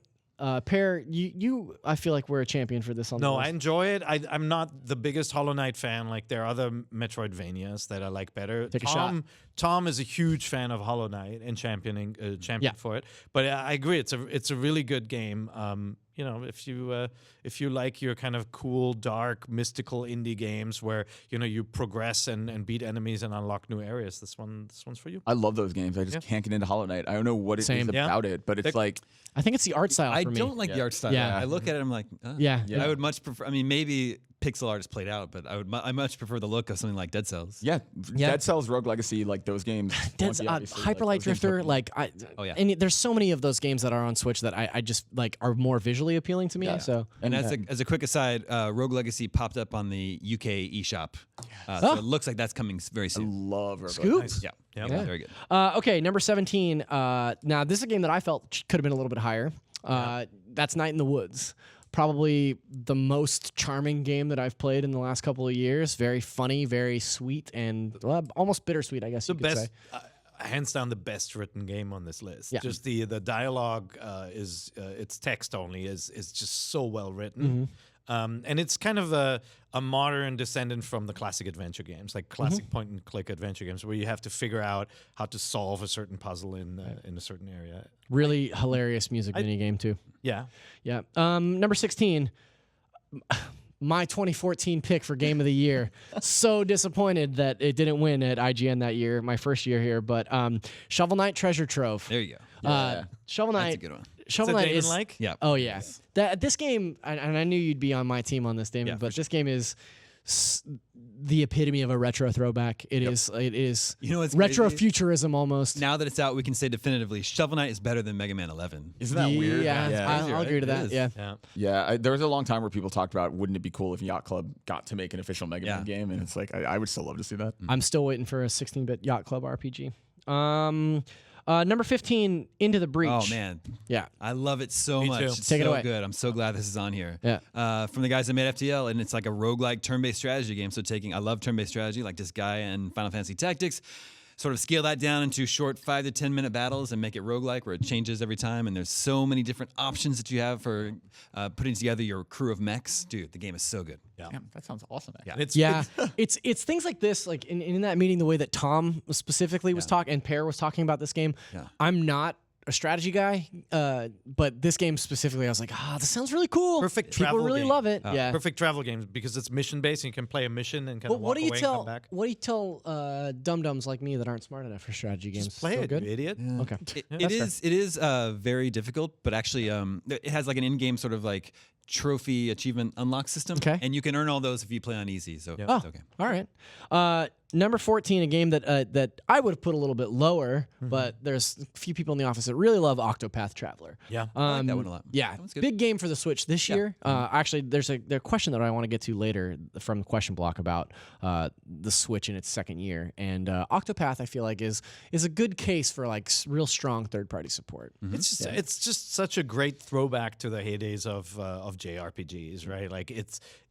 Pear, you I feel like we're a champion for this on the No, list. I enjoy it. I'm not the biggest Hollow Knight fan. Like there are other Metroidvanias that I like better. Take a shot. Tom is a huge fan of Hollow Knight and champion Yeah. for it. But I agree, it's a really good game. If you like your kind of cool, dark, mystical indie games where you progress and beat enemies and unlock new areas, this one's for you. I love those games. I just can't get into Hollow Knight. I don't know what it is Same. Yeah. about it, but it's like I think it's the art style I for me. don't like the art style. Yeah. I look at it, I'm like, Yeah. I would much prefer. I mean, maybe pixel art is played out, but I much prefer the look of something like Dead Cells. yeah, Yeah. Dead Cells, Rogue Legacy, like those games. Dead's, Hyper Light Drifter, like and there's so many of those games that are on Switch that I just like are more visually appealing to me. Yeah. So And as a quick aside, Rogue Legacy popped up on the UK eShop, so it looks like that's coming very soon. love Rogue Scoop. Legacy. Yeah, Yeah. very good. Okay, number 17. Now this is a game that I felt could have been a little bit higher. That's Night in the Woods. Probably the most charming game that I've played in the last couple of years. Very funny, very sweet, and almost bittersweet, I guess The you could best, say. hands down, the best written game on this list. Yeah. Just the dialogue is it's text only is just so well written. And it's kind of a modern descendant from the classic adventure games, like classic point and click adventure games, where you have to figure out how to solve a certain puzzle in a certain area. Really hilarious music mini game too. Yeah, Yeah. Number 16. My 2014 pick for Game of the Year. So disappointed that it didn't win at IGN that year, my first year here. But Shovel Knight Treasure Trove. There you go. Shovel That's a Knight. good one. Shovel Is it Knight Damon is like? Yeah. Oh yeah. This game, and I knew you'd be on my team on this, Damon. Yeah, but for this game is the epitome of a retro throwback. It is. It is. You know what's retro crazy? futurism almost. Now that it's out, we can say definitively, Shovel Knight is better than Mega Man 11. Isn't that weird? Yeah, I'll right? agree to It that. is. Yeah. yeah. Yeah, there was a long time where people talked about wouldn't it be cool if Yacht Club got to make an official Mega Man Yeah. game, and it's like I would still love to see that. I'm still waiting for a 16-bit Yacht Club RPG. Number 15, Into the Breach. Oh man, Yeah. I love it so Me much. too. It's Take it so away. good. I'm so glad this is on here. Yeah. From the guys that made FTL, and it's like a roguelike turn-based strategy game. So I love turn-based strategy, like this guy in Final Fantasy Tactics. Sort of scale that down into short 5 to 10 minute battles and make it roguelike where it changes every time. And there's so many different options that you have for putting together your crew of mechs. Dude, the game is so good. Yeah. Damn, that sounds awesome. Actually. And it's Yeah, it's things like this, like in that meeting, the way that Tom specifically was talking and Pear was talking about this game. Yeah. I'm not a strategy guy, but this game specifically, I was like, this sounds really cool. Perfect People travel really game. love it. Yeah. perfect travel games because it's mission based and you can play a mission and kind But of what walk do you away and tell? come back. What do you tell dum-dums like me that aren't smart enough for strategy games? Just play Still it, good. you idiot. Okay. It is very difficult, but actually it has like an in-game sort of like trophy achievement unlock system. Okay. And you can earn all those if you play on easy. So Oh, it's okay. all right. Number 14, a game that I would have put a little bit lower, but there's a few people in the office that really love Octopath Traveler. Yeah. I like that one a lot. Yeah, That one's good. big game for the Switch this year. Actually, there's a question that I want to get to later from the question block about the Switch in its second year, and Octopath I feel like is a good case for like real strong third-party support. It's just such a great throwback to the heydays of JRPGs, right? Like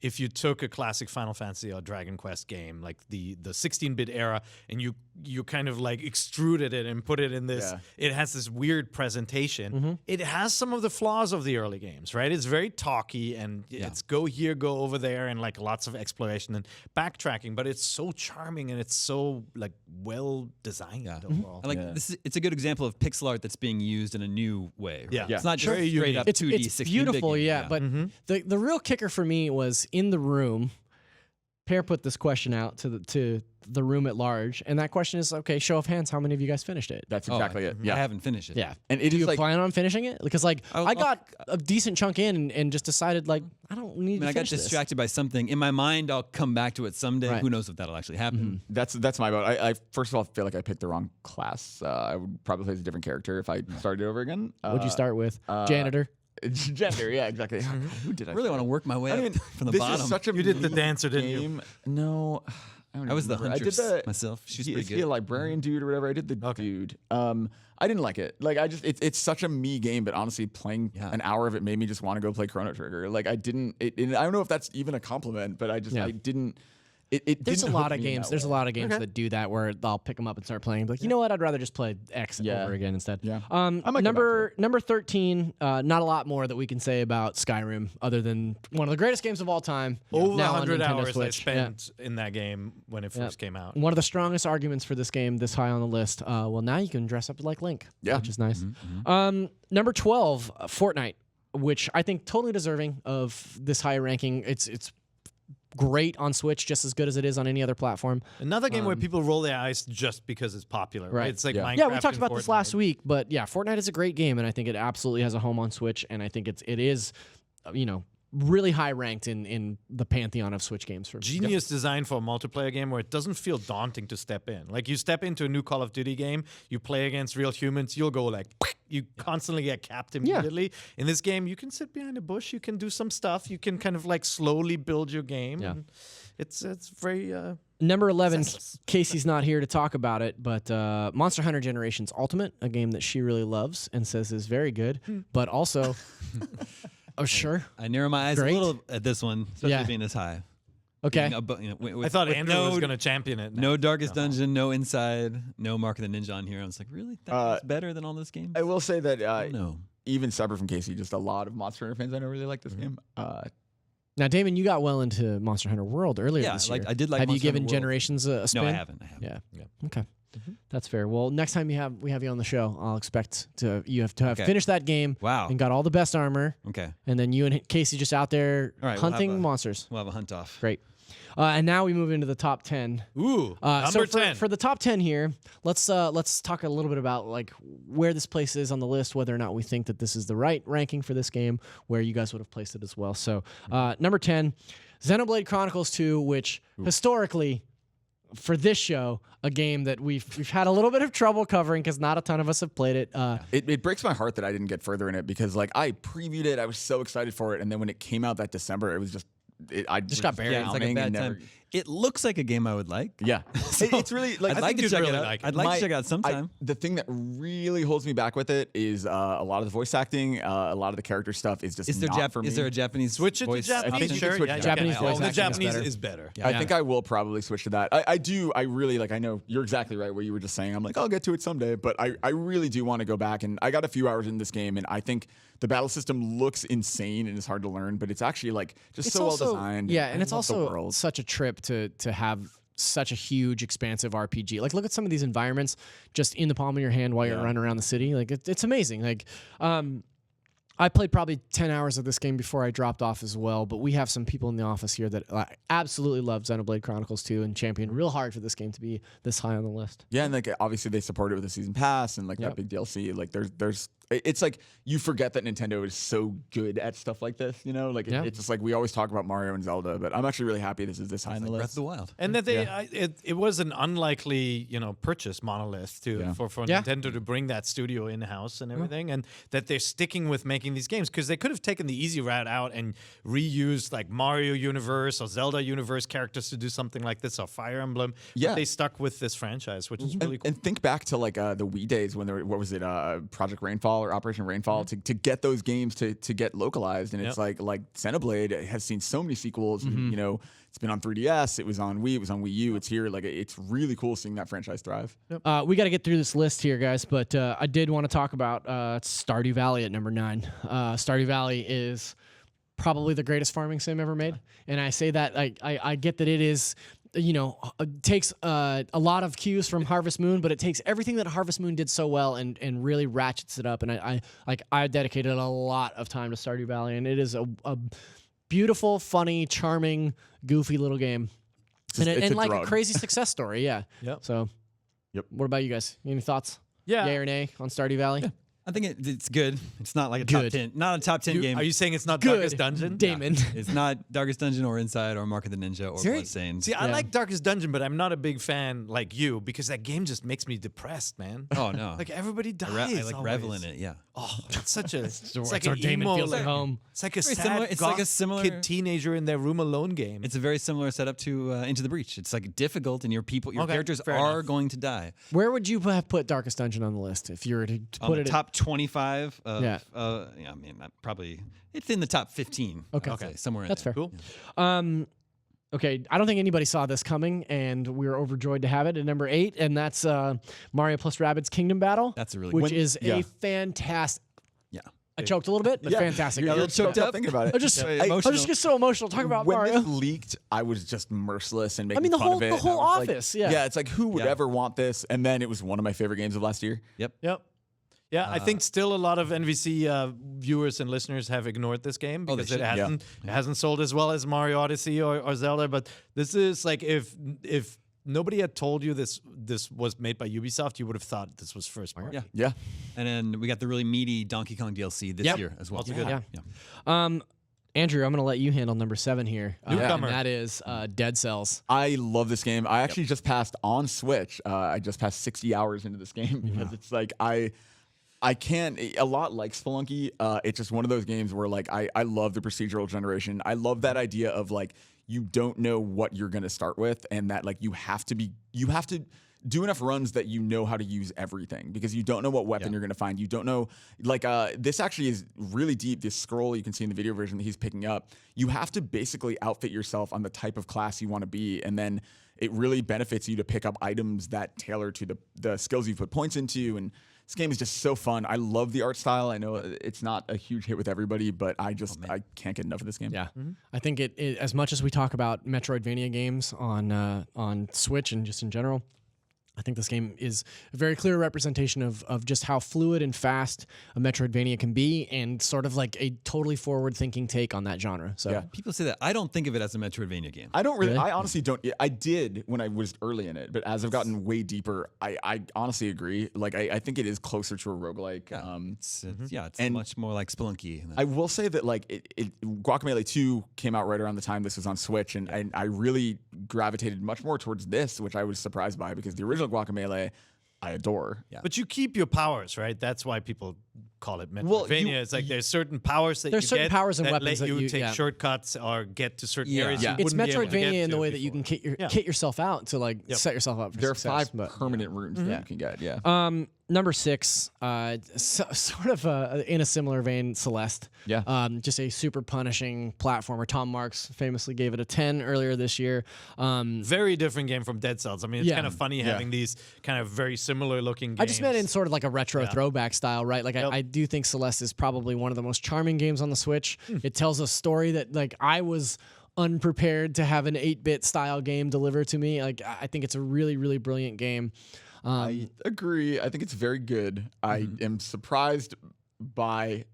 if you took a classic Final Fantasy or Dragon Quest game, like the 16-bit era, and you kind of like extruded it and put it in this. Yeah. It has this weird presentation. It has some of the flaws of the early games, right? It's very talky and it's go here, go over there, and like lots of exploration and backtracking. But it's so charming and it's so like well designed overall. And like it's a good example of pixel art that's being used in a new way. Right? Yeah. It's not just Very straight unique. up It's 2D, it's 16-bit beautiful, game. yeah. But the real kicker for me was in the room. Pear put this question out to the room at large, and that question is, okay, show of hands, how many of you guys finished it? That's Oh, exactly it. Yeah. I haven't finished it. Yeah. And it Do is you like plan on finishing it? Because like I'll- I got a decent chunk in and just decided like I don't need to I got finish this. distracted by something. In my mind, I'll come back to it someday. Right. Who knows if that'll actually happen? that's my vote. I first of all feel like I picked the wrong class. I would probably play as a different character if I started over again. What'd you start with? Janitor. Gender, yeah, exactly. Who did I? I really want to work my way I up mean, from the this bottom. is such a You did the mean dancer, didn't you? game. No, I was the remember. huntress I did myself. She was is pretty he good. a librarian dude or whatever? I did the dude. I didn't like it. Like it's such a me game, but honestly, playing an hour of it made me just want to go play Chrono Trigger. Like I didn't. I don't know if that's even a compliment, but I didn't. There's a didn't lot hook of me in games. that There's a way. lot of games that do that where I'll pick them up and start playing. Like, you know what? I'd rather just play X over again instead. Yeah. I might go back Number 13. Not a lot more that we can say about Skyrim other than one of the greatest games of all time. Over now on 100 Nintendo hours I Switch. Yeah. spent in that game when it first came out. One of the strongest arguments for this game this high on the list. Well, now you can dress up like Link, which is nice. Number 12, Fortnite, which I think totally deserving of this high ranking. It's great on Switch, just as good as it is on any other platform. Another game where people roll their eyes just because it's popular. Right. It's like Minecraft. Yeah, we talked and about this Fortnite. last week, but yeah, Fortnite is a great game, and I think it absolutely has a home on Switch, and I think it is, really high ranked in the pantheon of Switch games for me. Genius design for a multiplayer game where it doesn't feel daunting to step in. Like you step into a new Call of Duty game, you play against real humans, you'll go like, you constantly get capped immediately. In this game, you can sit behind a bush, you can do some stuff, you can kind of like slowly build your game. Yeah. And it's very Number 11, senseless. Casey's not here to talk about it, but Monster Hunter Generations Ultimate, a game that she really loves and says is very good, but also, oh sure, I narrow my eyes Great. a little at this one, especially Yeah. being this high. okay. I thought Andrew was going to champion it. No Darkest Dungeon, no Inside, no Mark of the Ninja on here. I was like, really? That's better than all those games? I will say that No. even separate from Casey, just a lot of Monster Hunter fans I know really like this game. Now, Damon, you got well into Monster Hunter World earlier Yeah, this year. I did like Have you Monster given Hunter World. Generations a spin? No, I haven't. Yeah. Okay. That's fair. Well, next time we have you on the show, I'll expect you have Okay. finished that game. Wow. And got all the best armor, Okay. and then you and Casey just out there All right, we'll hunting have a- monsters. We'll have a hunt off. Great. And now we move into the top 10. Ooh, So number for, 10. for the top 10 here, let's talk a little bit about like where this place is on the list, whether or not we think that this is the right ranking for this game, where you guys would have placed it as well. So number 10, Xenoblade Chronicles 2, which historically for this show, a game that we've had a little bit of trouble covering because not a ton of us have played it. It breaks my heart that I didn't get further in it because like I previewed it, I was so excited for it, and then when it came out that December, it was just I Just got buried. Yeah, it's like a drowning bad and time. never- It looks like a game I would like. Yeah, it's really like I'd like to you'd check really it out. like it. I'd like to check it out sometime. The thing that really holds me back with it is a lot of the voice acting, a lot of the character stuff is just Is there not for me. Is there a Japanese Switch it to voice Japanese. I think you Sure, can switch yeah, to you Japanese can. voice The acting is Japanese better. is better. I think I will probably switch to that. I really like. I know you're exactly right. What you were just saying. I'm like, I'll get to it someday, but I really do want to go back. And I got a few hours in this game, and I think the battle system looks insane and is hard to learn, but it's actually like just It's so also, well designed. Yeah, and I it's love the also world. such a trip to have such a huge, expansive RPG. Like, look at some of these environments just in the palm of your hand while you're running around the city. Like, it's amazing. Like, I played probably 10 hours of this game before I dropped off as well, but we have some people in the office here that absolutely love Xenoblade Chronicles 2 and championed real hard for this game to be this high on the list. Yeah, and like obviously they support it with a season pass and like Yep. that big DLC. Like there's it's like you forget that Nintendo is so good at stuff like this, you know? Like it's just like we always talk about Mario and Zelda, but I'm actually really happy this is this high on the Breath of list. the Wild. And that it was an unlikely, purchase Monolith for Nintendo to bring that studio in house and everything, and that they're sticking with making these games because they could have taken the easy route out and reused like Mario universe or Zelda universe characters to do something like this or Fire Emblem. Yeah. But they stuck with this franchise, which is really cool. And think back to like the Wii days when there what was it Project Rainfall or Operation Rainfall to get those games to get localized, and it's like Xenoblade has seen so many sequels, and it's been on 3DS, it was on Wii, it was on Wii U, it's here. Like it's really cool seeing that franchise thrive. We got to get through this list here, guys, but I did want to talk about Stardew Valley at number 9. Stardew Valley is probably the greatest farming sim ever made, and I say that I get that it is. It takes a lot of cues from Harvest Moon, but it takes everything that Harvest Moon did so well and really ratchets it up. And I dedicated a lot of time to Stardew Valley, and it is a beautiful, funny, charming, goofy little game, and like a crazy success story. Yeah. Yep. So, what about you guys? Any thoughts? Yeah. Yay or nay on Stardew Valley? Yeah. I think it's good. It's not like a top 10. Not a top 10 game. Are you saying it's not Good. Darkest Dungeon? Damon. It's not Darkest Dungeon or Inside or Mark of the Ninja or Bloodstained. See, I like Darkest Dungeon, but I'm not a big fan like you because that game just makes me depressed, man. Oh no. Like everybody dies. I like always. revel in it. Yeah. Oh, it's such a. It's like where an Damon emo, feels like home. It's like a Very sad, similar- it's like a goth similar- kid teenager in their room alone game. It's a very similar setup to Into the Breach. It's like difficult, and your characters fair are enough. going to die. Where would you have put Darkest Dungeon on the list if you were to On put the it top 25. Yeah. I mean, probably it's in the top 15. Okay. I'd say, somewhere in That's there. fair. Cool. Okay, I don't think anybody saw this coming, and we were overjoyed to have it at number 8, and that's Mario plus Rabbids Kingdom Battle. That's a really which good- is yeah. a fantastic. Yeah. I choked a little bit, but fantastic. You're choked up. thinking about it. I just emotional. get so emotional talking about when Mario. this leaked, I was just merciless and making mean, the fun whole- of it. the and whole I was like- office, yeah. Yeah, it's like who would Yeah. ever want this? And then it was one of my favorite games of last year. Yep. Yep. Yeah, I think still a lot of NVC viewers and listeners have ignored this game Oh, they because it should. hasn't sold as well as Mario Odyssey or Zelda. But this is like if nobody had told you this was made by Ubisoft, you would have thought this was first party. Yeah. Yeah. And then we got the really meaty Donkey Kong DLC this Yep. year as well. Also good. Yeah. Andrew, I'm going to let you handle number 7 here. Newcomer. And that is Dead Cells. I love this game. I actually just passed on Switch. I just passed 60 hours into this game because it's like I can't, a lot like Spelunky. It's just one of those games where like I love the procedural generation. I love that idea of like you don't know what you're gonna start with, and that like you have to do enough runs that you know how to use everything because you don't know what weapon you're gonna find. You don't know like this actually is really deep. This scroll you can see in the video version that he's picking up. You have to basically outfit yourself on the type of class you want to be, and then it really benefits you to pick up items that tailor to the skills you put points into. And this game is just so fun. I love the art style. I know it's not a huge hit with everybody, but I can't get enough of this game. Yeah. I think it as much as we talk about Metroidvania games on Switch and just in general, I think this game is a very clear representation of just how fluid and fast a Metroidvania can be, and sort of like a totally forward-thinking take on that genre. So Yeah. People say that. I don't think of it as a Metroidvania game. I don't really. Really? I honestly don't. I did when I was early in it, but as I've gotten way deeper, I honestly agree. Like I think it is closer to a roguelike. It's and- much more like Spelunky. I will say that like Guacamelee 2 came out right around the time this was on Switch, and I really gravitated much more towards this, which I was surprised by because the original Guacamelee I adore. Yeah. But you keep your powers, right? That's why people call it Metroidvania. Well, It's like there's certain powers that There's you certain get powers and that weapons let that you you- take yeah. shortcuts or get to certain Yeah. areas. Yeah. You it's wouldn't be able to get Metroidvania in the to way that you before. can kit yourself out to like Yep. set yourself up for There are success. 5 but- permanent runes that you can get. Yeah. Number 6, sort of in a similar vein, Celeste. Yeah. Just a super punishing platformer. Tom Marks famously gave it a 10 earlier this year. Very different game from Dead Cells. I mean, it's Yeah. kind of funny having these kind of very similar looking games. I just meant in sort of like a retro throwback style, right? Like I do think Celeste is probably one of the most charming games on the Switch. It tells a story that like I was unprepared to have an 8-bit style game deliver to me. Like I think it's a really, really brilliant game. I agree. I think it's very good. I am surprised by.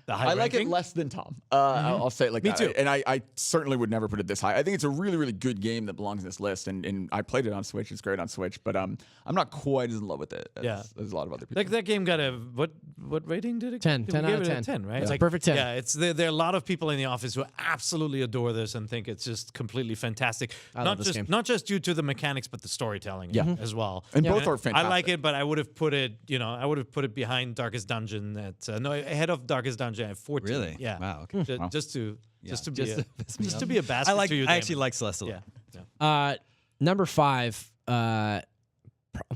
the high I like it ranking? less than Tom. I'll say it like Me that. too. And I certainly would never put it this high. I think it's a really, really good game that belongs in this list. And I played it on Switch. It's great on Switch. But I'm not quite as in love with it as a lot of other people. Like that game got a what rating did it? 10, did 10 we out give of it a 10. 10, right? Yeah. It's like Perfect 10. Yeah, it's there are a lot of people in the office who absolutely adore this and think it's just completely fantastic. love this game. Not just due to the mechanics, but the storytelling as well. And both are I fantastic. like it, but I would have put it, behind Darkest Dungeon ahead of Darkest Dungeon at 14. Really? Yeah. Wow. Okay. Just to Just be to piss me just off. to be a bastard to you. I actually Damon. like Celeste a lot. Yeah. Number 5,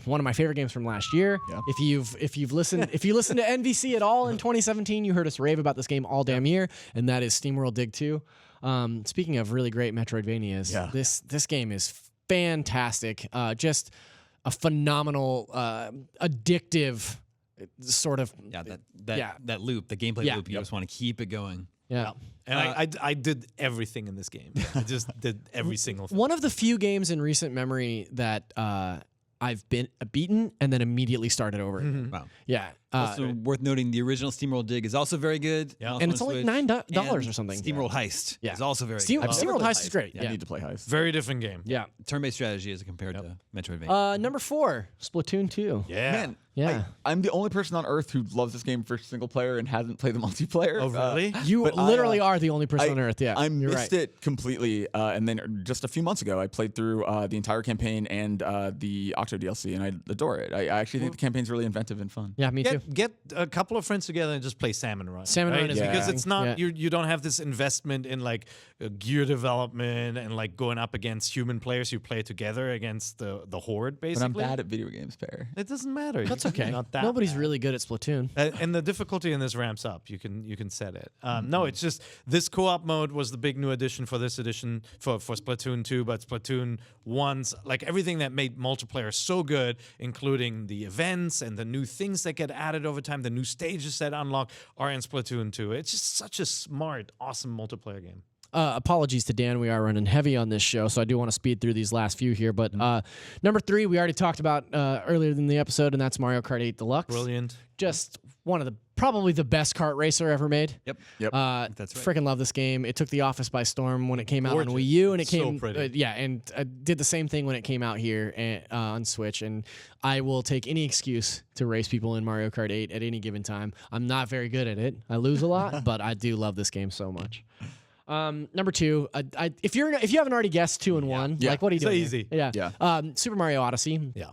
one of my favorite games from last year. Yeah. If you listened to NVC at all in 2017, you heard us rave about this game all damn year, and that is SteamWorld Dig 2. Speaking of really great Metroidvanias, this game is fantastic. Just a phenomenal, addictive sort of. Yeah, that loop, the gameplay loop, you just want to keep it going. Yeah. And I did everything in this game. I just did every single thing. One of the few games in recent memory that I've been beaten and then immediately started over again. Wow. Yeah. Also worth noting, the original SteamWorld Dig is also very good. Yeah. Also And it's on only Switch. $9 or And something. SteamWorld Heist is also very Steam, good. SteamWorld Heist is great. I Yeah. need to play Heist. Very different game. Yeah. Turn-based strategy as compared to Metroidvania. Number 4, Splatoon 2. Yeah. Man, Yeah. I'm the only person on Earth who loves this game for single player and hasn't played the multiplayer. Oh, really? You but literally are the only person on Earth. Yeah. I you're missed right. it completely, and then just a few months ago, I played through the entire campaign and the Octo DLC, and I adore it. I actually think the campaign's really inventive and fun. Yeah, me too. Get a couple of friends together and just play Salmon Run. Salmon Run is because amazing. it's not Yeah. you don't have this investment in like gear development and like going up against human players who play together against the horde. But I'm Basically, bad at video games, Pear. it doesn't matter. That's You're okay. Not that Nobody's bad. really good at Splatoon. And the difficulty in this ramps up. You can set it. No, it's just this co-op mode was the big new addition for this edition for Splatoon 2, but Splatoon 1's like everything that made multiplayer so good, including the events and the new things that get added over time, the new stages that unlock are in Splatoon 2. It's just such a smart, awesome multiplayer game. Apologies to Dan. We are running heavy on this show, so I do want to speed through these last few here. But number 3, we already talked about earlier in the episode, and that's Mario Kart 8 Deluxe. Brilliant. Just one of probably the best kart racer ever made. Yep. That's right. Freaking love this game. It took the office by storm when it came out Gorgeous. on Wii U, and it So came pretty. and did the same thing when it came out here on Switch. And I will take any excuse to race people in Mario Kart 8 at any given time. I'm not very good at it. I lose a lot, but I do love this game so much. Number 2, if you haven't already guessed 2 and 1, Yeah. like what are you So doing? easy. Here? Yeah. Super Mario Odyssey. Yeah.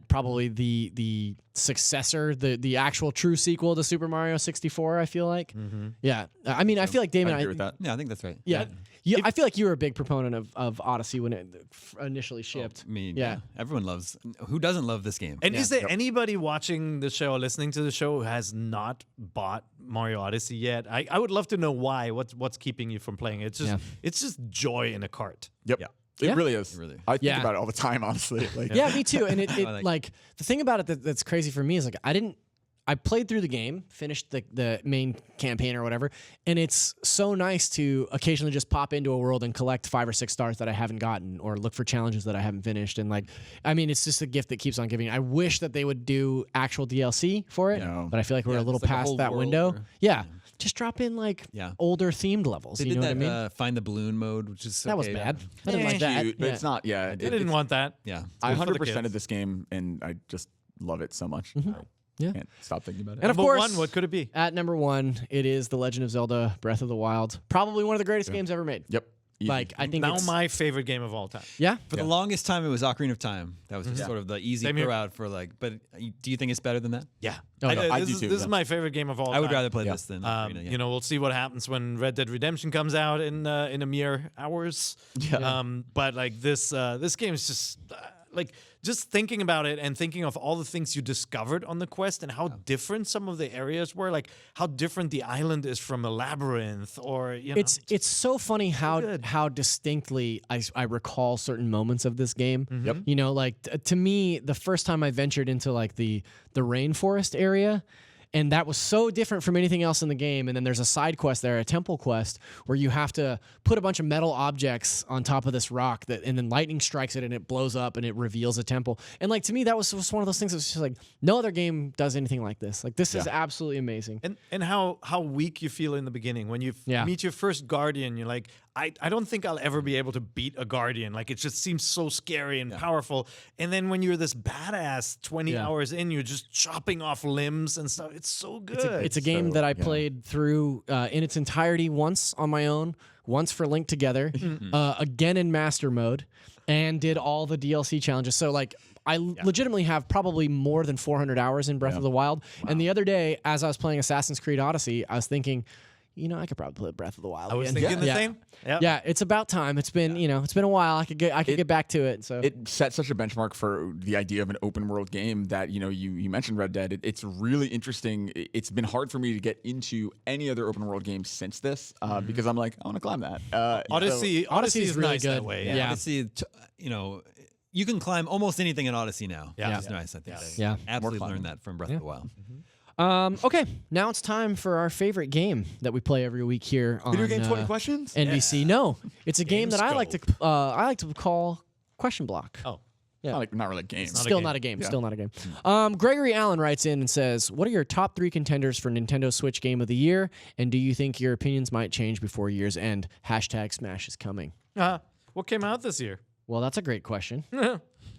Probably the successor, the actual true sequel to Super Mario 64. I feel like. Yeah. I mean, I feel like Damon. I agree with that. Yeah, I think that's right. Yeah. I feel like you were a big proponent of Odyssey when it initially shipped. I mean, Yeah. everyone loves. Who doesn't love this game? And is there anybody watching the show or listening to the show who has not bought Mario Odyssey yet? I would love to know why. What's keeping you from playing it? It's just joy in a cart. Yep. Yeah. It Yeah. really is. Really. I think Yeah. about it all the time, honestly. Like, Yeah, me too. And it like- like the thing about it that's crazy for me is like I played through the game, finished the main campaign or whatever, and it's so nice to occasionally just pop into a world and collect 5 or 6 stars that I haven't gotten or look for challenges that I haven't finished. And like, I mean, it's just a gift that keeps on giving. I wish that they would do actual DLC for it, Yeah. but I feel like we're Yeah, a little it's like a past whole that world window. or- Yeah. Just drop in like Yeah. older themed levels. They You did know that what I mean? Find the Balloon mode, which is That was okay. bad. I didn't like that. cute, but Yeah. it's not. Yeah, I didn't want that. Yeah. I good for the 100% kids. of this game, and I just love it so much. Yeah. Can't stop thinking about it. And of Number course, 1, what could it be? at number 1, it is The Legend of Zelda: Breath of the Wild. Probably one of the greatest games ever made. Yep. Easy. Like I think Now it's, my favorite game of all time. yeah. For the longest time, it was Ocarina of Time. That was just Yeah. sort of the easy Same here. throw out for like. But do you think it's better than that? Yeah. Oh, yeah. I This do is- too, This is yeah. my favorite game of all time. I would rather play Yeah. this than Ocarina. Yeah. You know, we'll see what happens when Red Dead Redemption comes out in a mere hours. Yeah. But like this game is just like just thinking about it and thinking of all the things you discovered on the quest and how different some of the areas were, like how different the island is from a labyrinth, or you know, It's so funny good. how distinctly I recall certain moments of this game. Yep. You know, like to me, the first time I ventured into like the rainforest area, And that was so different from anything else in the game. And then there's a side quest there, a temple quest, where you have to put a bunch of metal objects on top of this rock and then lightning strikes it and it blows up and it reveals a temple. And like to me, that was just one of those things that was just like, no other game does anything like this. Like this is absolutely amazing. And how weak you feel in the beginning when you meet your first guardian. You're like, I don't think I'll ever be able to beat a guardian. Like it just seems so scary and powerful. And then when you're this badass 20 hours in, you're just chopping off limbs and stuff. It's so good. It's a game that I played through in its entirety once on my own, once for Link Together, again in master mode, and did all the DLC challenges. So like I legitimately have probably more than 400 hours in Breath of the Wild. Wow. And the other day, as I was playing Assassin's Creed Odyssey, I was thinking, you know, I could probably play Breath of the Wild. I was thinking the same. Yep. Yeah, it's about time. It's been, it's been a while. I could get back to it. So it set such a benchmark for the idea of an open world game that, you mentioned Red Dead. It's really interesting. It's been hard for me to get into any other open world game since this because I'm like, I want to climb that. Odyssey is really nice good. that way. Yeah. Odyssey, you can climb almost anything in Odyssey now. Yeah. Which is nice. I think. Yeah. Absolutely learned that from Breath of the Wild. Okay, now it's time for our favorite game that we play every week here on Video game 20 questions? NVC. No, it's a game that I like to call Question Block. Oh. Yeah. Not really a game. Still not a game. Still not a game. Gregory Allen writes in and says, what are your top 3 contenders for Nintendo Switch Game of the Year? And do you think your opinions might change before year's end? # Smash is coming. What came out this year? Well, that's a great question.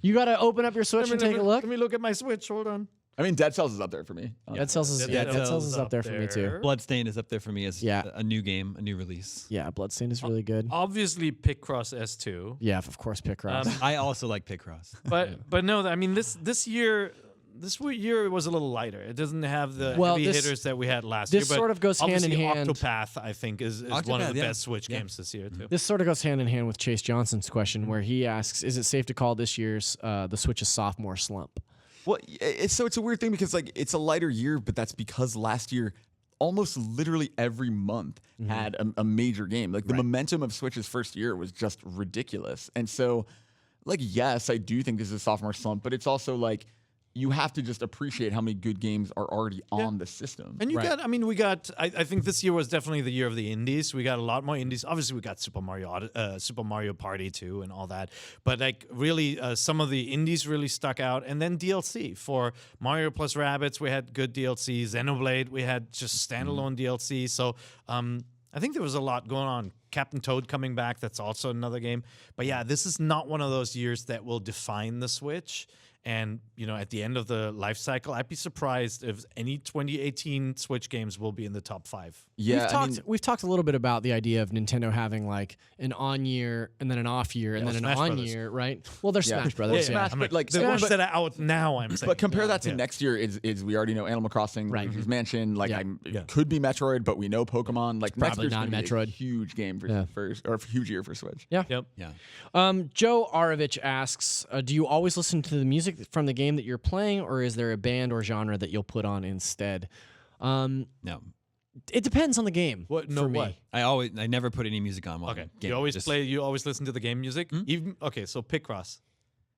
You got to open up your Switch and take a look. Let me look at my Switch. Hold on. I mean, Dead Cells is up there for me. Dead Cells is up there for me too. Bloodstained is up there for me as a new game, a new release. Yeah, Bloodstained is really good. Obviously, Picross S2. Yeah, of course, Picross. I also like Picross. But no, I mean this year was a little lighter. It doesn't have the heavy hitters that we had last year. This sort of goes hand in hand. Octopath, I think, is one of the best Switch games this year too. This sort of goes hand in hand with Chase Johnson's question, where he asks, "Is it safe to call this year's the Switch's sophomore slump?" Well, it's a weird thing because like it's a lighter year, but that's because last year almost literally every month had a major game. Like the momentum of Switch's first year was just ridiculous. And so like, yes, I do think this is a sophomore slump, but it's also like you have to just appreciate how many good games are already on the system. And I think this year was definitely the year of the indies. We got a lot more indies. Obviously, we got Super Mario Party 2 and all that. But like really, some of the indies really stuck out. And then DLC for Mario plus Rabbids, we had good DLC. Xenoblade, we had just standalone DLC. So I think there was a lot going on. Captain Toad coming back, that's also another game. But yeah, this is not one of those years that will define the Switch. And, at the end of the life cycle, I'd be surprised if any 2018 Switch games will be in the top 5. Yeah, we've talked a little bit about the idea of Nintendo having like an on year and then an off year and then an Smash on Brothers. year, right? Well, there's Smash Brothers. Smash, but like the ones that are out now, I'm saying. But compare that to next year is we already know Animal Crossing, Luigi's Mansion, like it could be Metroid, but we know Pokemon. Like next year's not gonna be Metroid. a huge game for a huge year for Switch. Yeah. Yep. Yeah. Joe Arovich asks, do you always listen to the music from the game that you're playing, or is there a band or genre that you'll put on instead? No. It depends on the game. For me. I never put any music on while Okay. I'm gaming. You always listen to the game music? So Picross.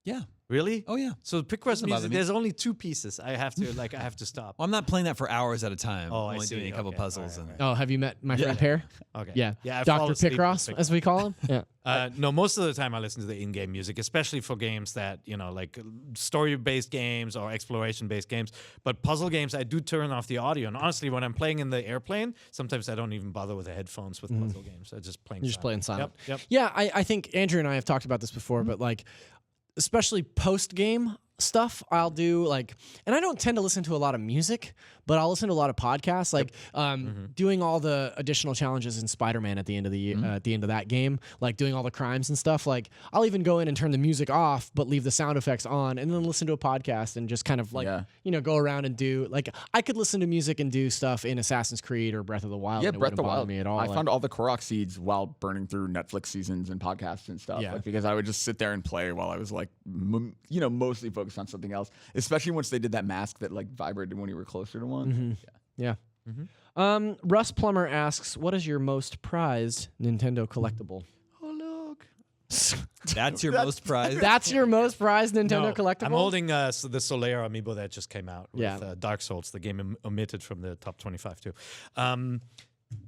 Yeah. Really? Oh yeah. So Picross bother music, me. there's only 2 pieces. I have to stop. Well, I'm not playing that for hours at a time. Oh, I'm I only see. doing a couple Okay. puzzles. All right, Oh, have you met my friend Pear? Okay. Yeah. I fall Dr. asleep with Picross, as we call him. Yeah. No, most of the time I listen to the in-game music, especially for games that, like story-based games or exploration-based games. But puzzle games, I do turn off the audio. And honestly, when I'm playing in the airplane, sometimes I don't even bother with the headphones with puzzle games. I just playing. You're just playing silent. Yep. Yeah, I think Andrew and I have talked about this before, but like, especially post-game stuff, I'll do like, and I don't tend to listen to a lot of music, but I'll listen to a lot of podcasts, like doing all the additional challenges in Spider-Man at the end of the at the end of that game, like doing all the crimes and stuff. Like I'll even go in and turn the music off, but leave the sound effects on, and then listen to a podcast and just kind of like go around and do like I could listen to music and do stuff in Assassin's Creed or Breath of the Wild. Yeah, and it Breath of the wouldn't bother Wild. me at all. I found all the Korok seeds while burning through Netflix seasons and podcasts and stuff. Yeah. Like, because I would just sit there and play while I was like, mostly focused on something else. Especially once they did that mask that like vibrated when you were closer to one. Yeah. Russ Plummer asks, what is your most prized Nintendo collectible? Oh, look. That's your most prized. That's your most prized Nintendo No, collectible? I'm holding the Solaire amiibo that just came out with Yeah. Dark Souls, the game omitted from the top 25 too.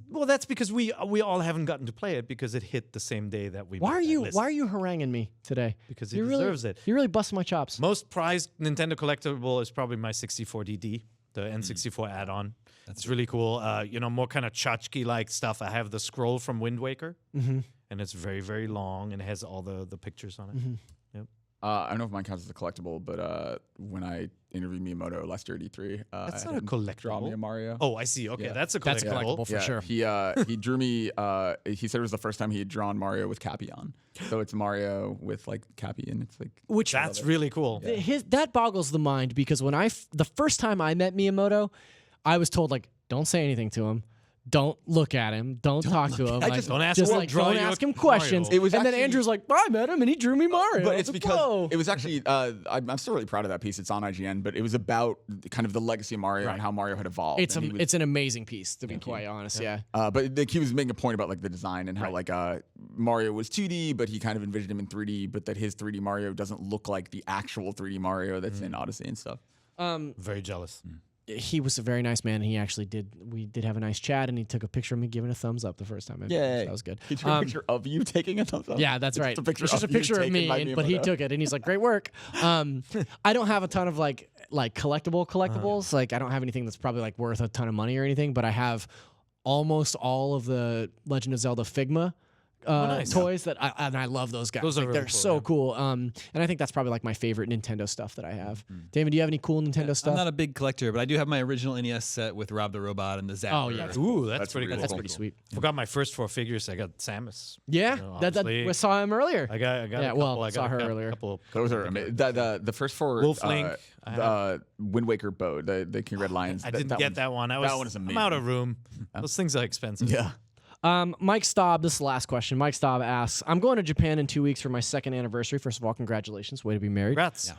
Well, that's because we all haven't gotten to play it because it hit the same day that we. Why made are that you list. Why are you haranguing me today? Because he You deserves it. You really busting my chops. Most prized Nintendo collectible is probably my 64DD, the N64 add-on. That's really cool. More kind of tchotchke-like stuff. I have the scroll from Wind Waker, and it's very, very long, and it has all the pictures on it. Yep. I don't know if mine counts as a collectible, but when I interviewed Miyamoto last year at E3, That's I not a had him draw me collectible. a Mario. Oh, I see. Okay, Yeah. that's a collectible. That's collectible for sure. He drew me. He said it was the first time he had drawn Mario with Cappy on. So it's Mario with like Cappy, and it's like Which That's really cool. that boggles the mind because when the first time I met Miyamoto, I was told like, don't say anything to him. Don't look at him. Don't talk to him. Like, Don't ask just him. like, Draw don't you a ask him Mario. questions. It was and then actually- Andrew's like, I met him and he drew me Mario. But I it's was like, because whoa. it was actually I'm still really proud of that piece. It's on IGN, but it was about kind of the legacy of Mario and how Mario had evolved. It's and he was- it's an amazing piece to be quite honest. Yeah. but like, he was making a point about like the design and how like Mario was 2D, but he kind of envisioned him in 3D, but that his 3D Mario doesn't look like the actual 3D Mario that's in Odyssey and stuff. Very jealous. He was a very nice man. He actually we did have a nice chat, and he took a picture of me giving a thumbs up the first time I met him. So that was good. He took a picture of you taking a thumbs up. Yeah, that's right. Just a picture it's just a of you picture of taken me, by but he Miyamoto. took it, and he's like, "Great work." I don't have a ton of like collectibles. Like I don't have anything that's probably like worth a ton of money or anything, but I have almost all of the Legend of Zelda Figma nice. toys that I love those guys. Those are Like, really they're cool, so yeah. cool. And I think that's probably like my favorite Nintendo stuff that I have. Damon, do you have any cool Nintendo stuff? I'm not a big collector, but I do have my original NES set with Rob the Robot and the Zapper. Oh, yeah. Ooh, that's That's pretty really cool. That's pretty sweet. Forgot my first 4 figures. I got Samus. Yeah, You know, that obviously. we saw him earlier. I got Yeah, a couple. well, I saw got her a earlier. couple. Those are amazing. The first 4 Wolf Link, I the Wind Waker bow, the King Red Lions. I didn't get that one. that one is I'm out of amazing. room. Those things are expensive. Yeah. Mike Staub, this is the last question. Mike Staub asks, I'm going to Japan in 2 weeks for my 2nd anniversary. First of all, congratulations. Way to be married. Congrats.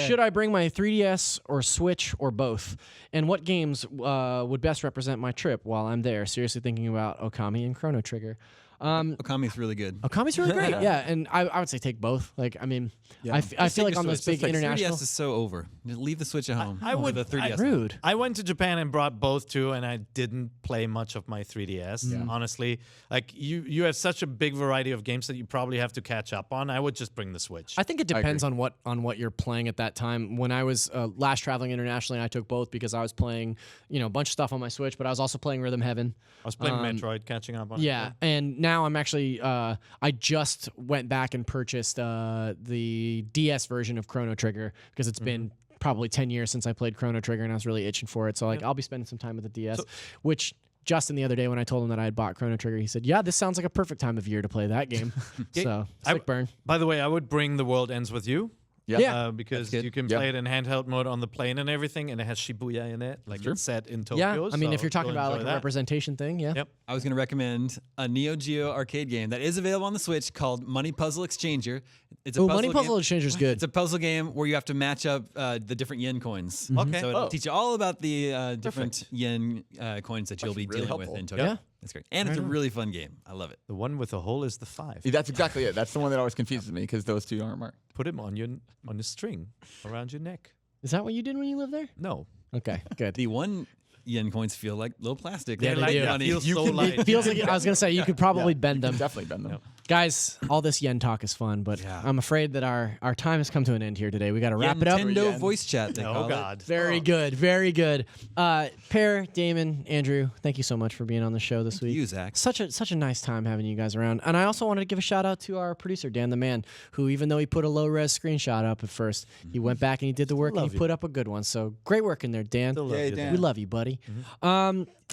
Should I bring my 3DS or Switch or both? And what games would best represent my trip while I'm there? Seriously thinking about Okami and Chrono Trigger. Okami's really good. Okami's really great. Yeah, and I would say take both. Like, I mean, I feel like on those big international... 3DS is so over. Just leave the Switch at home. I would- the 3DS. Rude. I went to Japan and brought both too, and I didn't play much of my 3DS. Honestly, like you have such a big variety of games that you probably have to catch up on. I would just bring the Switch. I think it depends on what you're playing at that time. When I was last traveling internationally, I took both because I was playing a bunch of stuff on my Switch, but I was also playing Rhythm Heaven. I was playing Metroid, catching up on it. Yeah, and now I'm actually I just went back and purchased the DS version of Chrono Trigger because it's been probably 10 years since I played Chrono Trigger and I was really itching for it. So like I'll be spending some time with the DS, which Justin the other day when I told him that I had bought Chrono Trigger, he said, "Yeah, this sounds like a perfect time of year to play that game." So sick burn. By the way, I would bring The World Ends With You. Yeah. Because good. you can play it in handheld mode on the plane and everything, and it has Shibuya in it. Like it's set in Tokyo. Yeah, I mean, if so you're talking you'll about enjoy like a that. representation thing, yeah. Yep. I was going to recommend a Neo Geo arcade game that is available on the Switch called Money Puzzle Exchanger. It's a Oh, puzzle Money Puzzle game. Exchanger's good. It's a puzzle game where you have to match up the different yen coins. Okay. So it'll teach you all about the different yen coins that you'll be really dealing with helpful. in Tokyo. Yeah. That's great. And it's a really fun game. I love it. The one with the hole is the 5. That's exactly it. That's the one that always confuses me because those two aren't marked. Put him on a string around your neck. Is that what you did when you lived there? No. Okay, good. The 1 yen coins feel like little plastic. Yeah, They're they like do. money. Feels so light. It feels like I was gonna say you could probably bend them. Definitely been them. Guys, all this yen talk is fun, but I'm afraid that our time has come to an end here today. We got to wrap it up. Nintendo voice chat. They Oh call it. God. Very good, very good. Per, Damon, Andrew, thank you so much for being on the show this week. You, Zach. Such a nice time having you guys around. And I also wanted to give a shout out to our producer, Dan the Man, who even though he put a low res screenshot up at first, he went back and he did the work and he put up a good one. So great work in there, Dan. Still love you, Dan. We love you, buddy.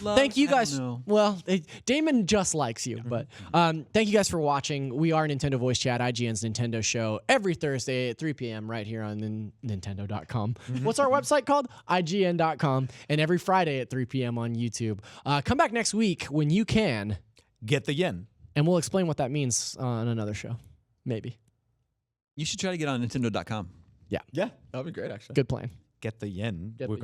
Thank you I don't guys. know. Well, Damon just likes you, but thank you guys for watching. We are Nintendo Voice Chat, IGN's Nintendo show, every Thursday at 3 p.m. right here on Nintendo.com. What's our website called? IGN.com. And every Friday at 3 p.m. on YouTube. Come back next week when you can, Get the yen. and we'll explain what that means on another show. Maybe. You should try to get on Nintendo.com. Yeah, that would be great, actually. Good plan. Get the yen. Get We're the